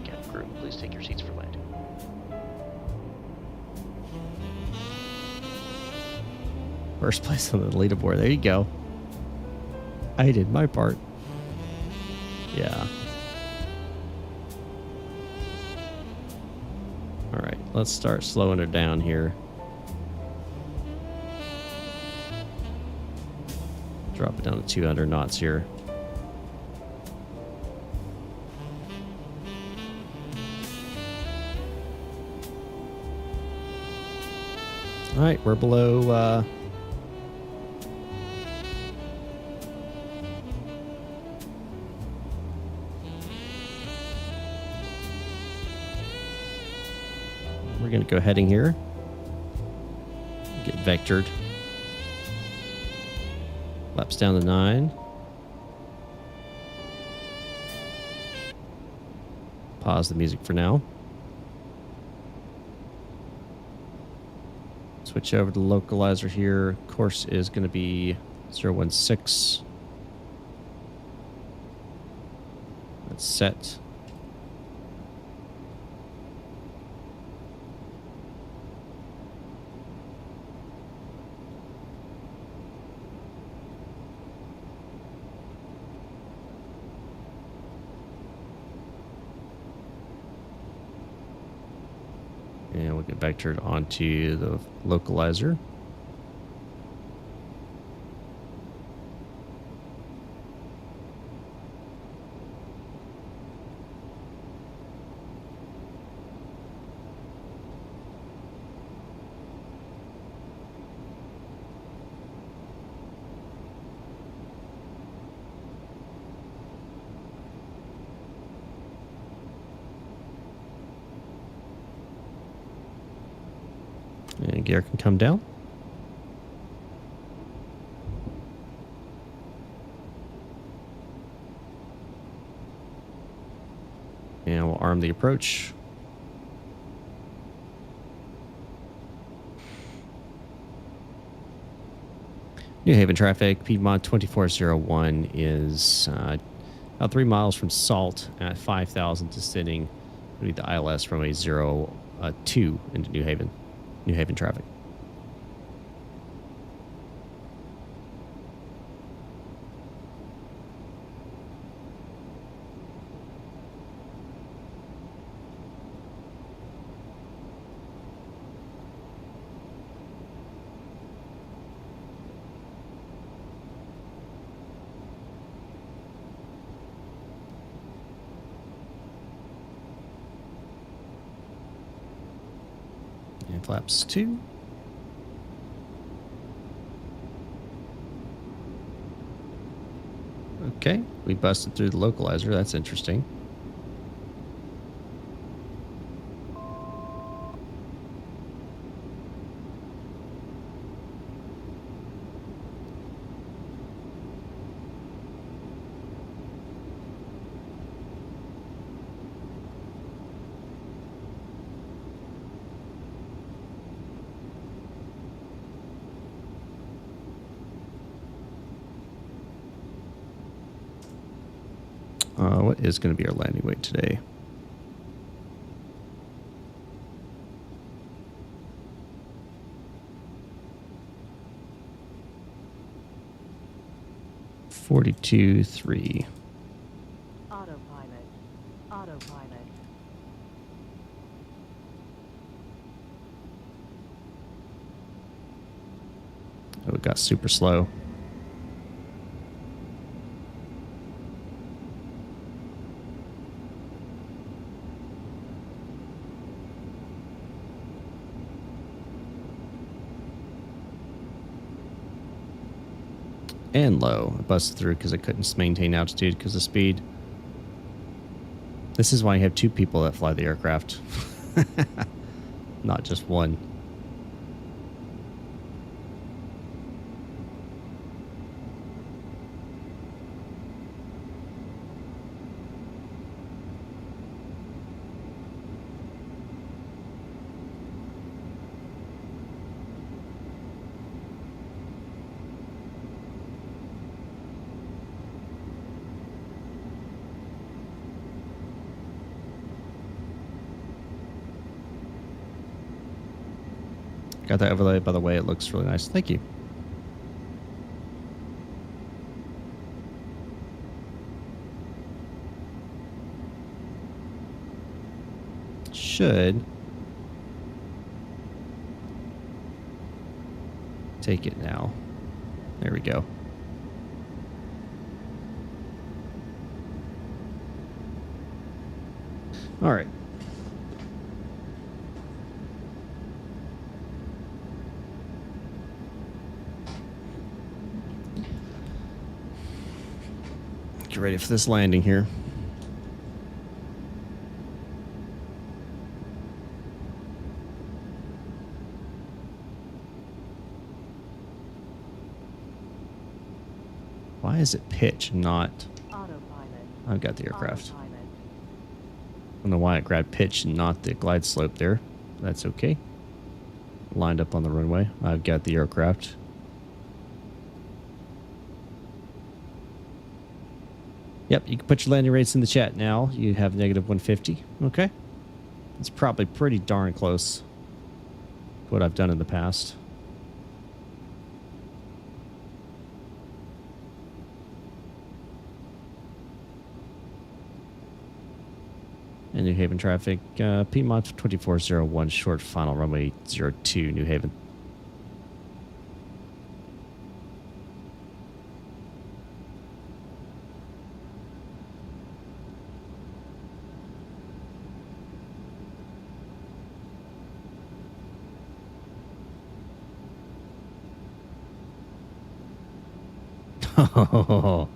Captain crew, please take your seats for landing. First place on the leaderboard. There you go. I did my part. Yeah. All right, let's start slowing her down here. Drop it down to 200 knots here. All right, we're below we're going to go heading here. Get vectored. Laps down to 9. Pause the music for now. Switch over to the localizer here. Course is going to be 016. That's set. And we'll get vectored onto the localizer. And gear can come down. And we'll arm the approach. New Haven traffic, Piedmont 2401 is about 3 miles from Salt at 5,000 descending. We need the ILS runway 02 into New Haven. New Haven traffic. And flaps 2. Okay, we busted through the localizer. That's interesting. What is going to be our landing weight today? $42.3. Autopilot. Autopilot. Oh, it got super slow. And low. It busted through because it couldn't maintain altitude because of speed. This is why you have 2 people that fly the aircraft. Not just one. Got that overlay, by the way. It looks really nice. Thank you. Should take it now. There we go. All right. Get ready for this landing here. Why is it pitch, not... Autopilot. I've got the aircraft. Autopilot. I don't know why it grabbed pitch and not the glide slope there. That's okay. Lined up on the runway. I've got the aircraft. Yep, you can put your landing rates in the chat now. You have negative 150. Okay. It's probably pretty darn close to what I've done in the past. And New Haven traffic, Piedmont 2401, short final runway 02, New Haven. Oh,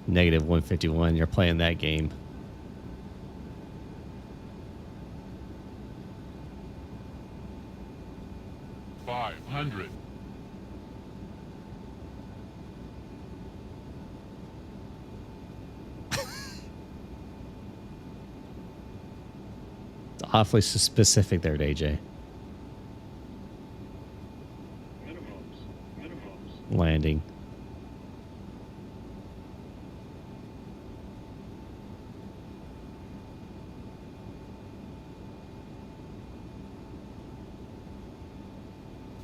negative 151. You're playing that game. 100. It's awfully specific there, AJ. Landing.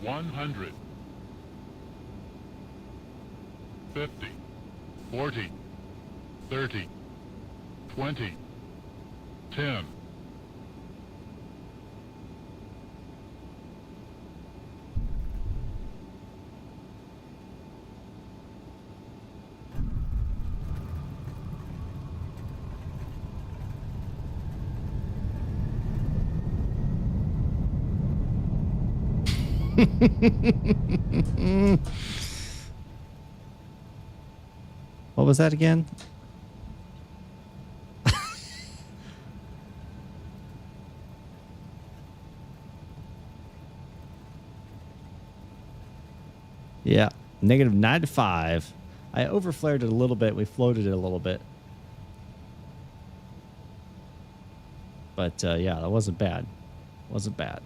$100, 50, 40, 30, 20, 10. What was that again? Yeah, -95. I overflared it a little bit. We floated it a little bit. But yeah, that wasn't bad. Wasn't bad.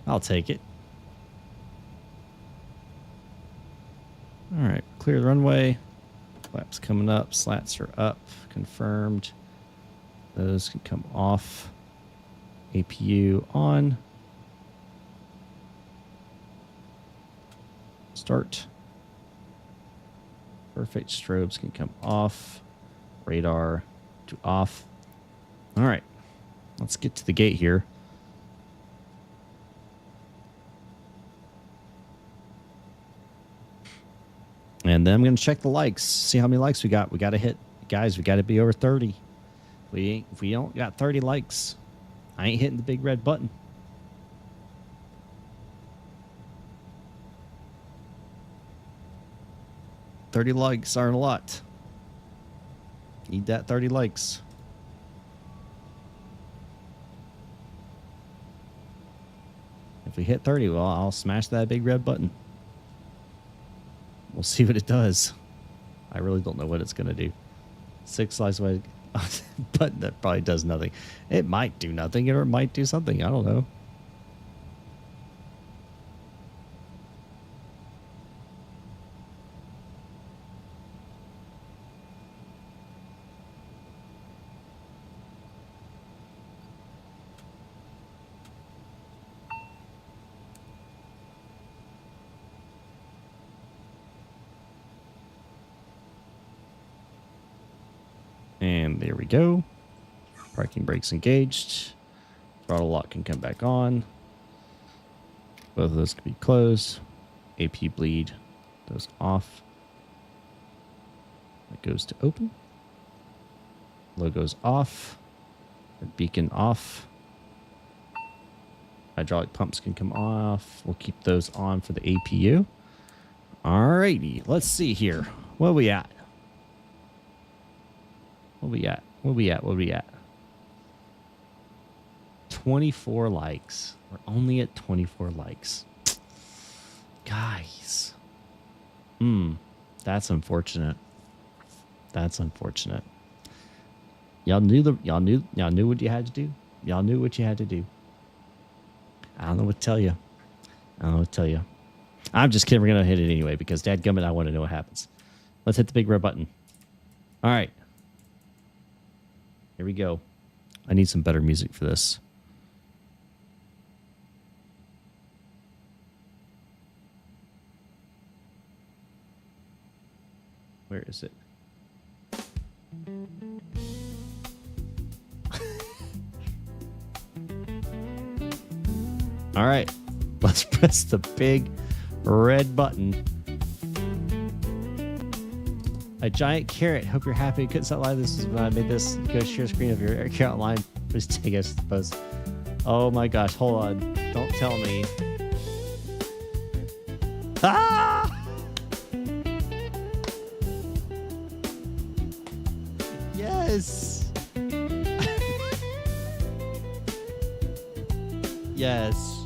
I'll take it. All right, clear the runway. Flaps coming up. Slats are up. Confirmed. Those can come off. APU on. Start. Perfect. Strobes can come off. Radar to off. All right. Let's get to the gate here. And then I'm going to check the likes, see how many likes we got. We got to hit, guys, we got to be over 30. If we don't got 30 likes, I ain't hitting the big red button. $30 likes aren't a lot. Need that 30 likes. If we hit 30, well, I'll smash that big red button. We'll see what it does. I really don't know what it's going to do. 6 slides away. But that probably does nothing. It might do nothing, or it might do something. I don't know. And there we go. Parking brakes engaged. Throttle lock can come back on. Both of those can be closed. AP bleed goes off. It goes to open. Logo's off. Beacon off. Hydraulic pumps can come off. We'll keep those on for the APU. Alrighty, let's see here. Where we at? What we at? What we at? What we at? 24 likes. We're only at 24 likes. Guys. That's unfortunate. That's unfortunate. Y'all knew what you had to do. Y'all knew what you had to do. I don't know what to tell you. I don't know what to tell you. I'm just kidding. We're going to hit it anyway because dadgummit, I want to know what happens. Let's hit the big red button. All right. Here we go. I need some better music for this. Where is it? All right. Let's press the big red button. A giant carrot. Hope you're happy. Couldn't stop live. This is when I made this. Go share screen of your carrot line. Please take us to the post. Oh my gosh. Hold on. Don't tell me. Ah! Yes. Yes.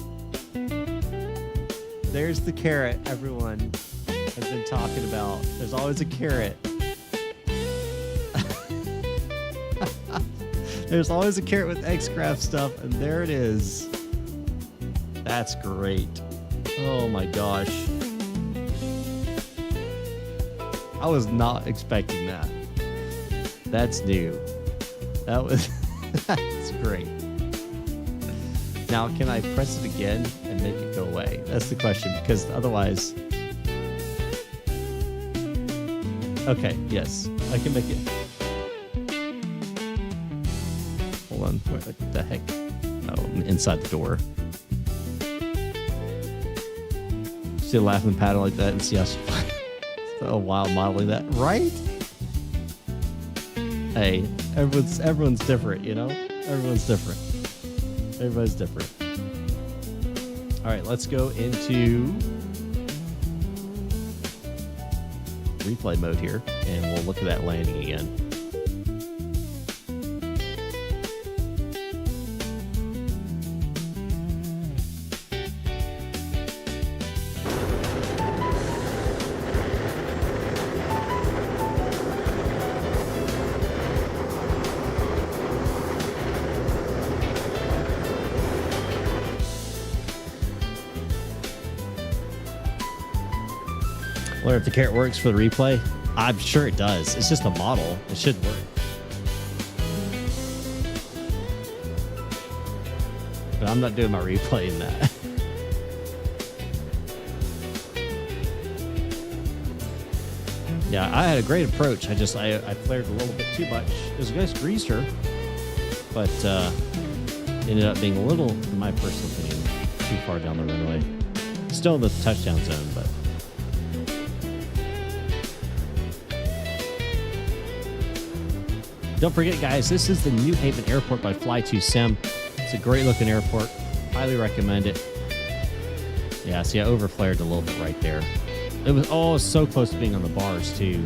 There's the carrot everyone has been talking about. There's always a carrot. There's always a carrot with X-Craft stuff, and there it is. That's great. Oh my gosh. I was not expecting that. That's new. That was that's great. Now, can I press it again and make it go away? That's the question, because otherwise... Okay, yes. I can make it... Hold on. What the heck? Oh, I'm inside the door. See a laughing pattern like that and see how she... So wild modeling that, right? Hey, everyone's different, you know? Everyone's different. Everybody's different. All right, let's go into replay mode here, and we'll look at that landing again. I wonder if the carrot works for the replay. I'm sure it does. It's just a model. It should work. But I'm not doing my replay in that. Yeah, I had a great approach. I flared a little bit too much. It was a nice greaser, but ended up being a little, in my personal opinion, too far down the runway. Still in the touchdown zone, but... Don't forget, guys, this is the New Haven Airport by Fly2Sim. It's a great looking airport. Highly recommend it. Yeah, see, I overflared a little bit right there. It was so close to being on the bars, too.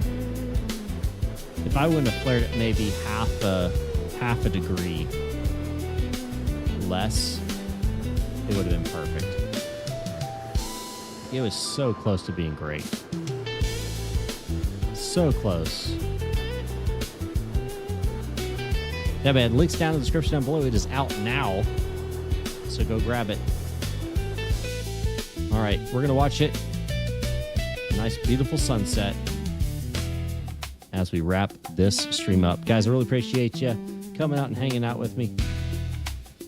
If I wouldn't have flared it maybe half a degree less, it would have been perfect. It was so close to being great. So close. Yeah, man, links down in the description down below. It is out now, so go grab it. All right, we're going to watch it. Nice, beautiful sunset as we wrap this stream up. Guys, I really appreciate you coming out and hanging out with me.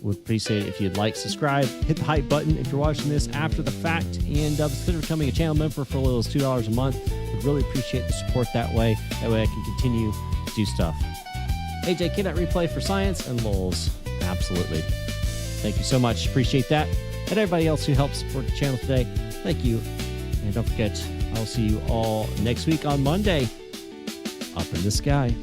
Would appreciate it if you'd like, subscribe, hit the hype button if you're watching this after the fact, and consider becoming a channel member for as little as $2 a month. Would really appreciate the support that way. That way I can continue to do stuff. AJ, Kid at Replay for Science and LOLs. Absolutely. Thank you so much. Appreciate that. And everybody else who helped support the channel today, thank you. And don't forget, I'll see you all next week on Monday up in the sky.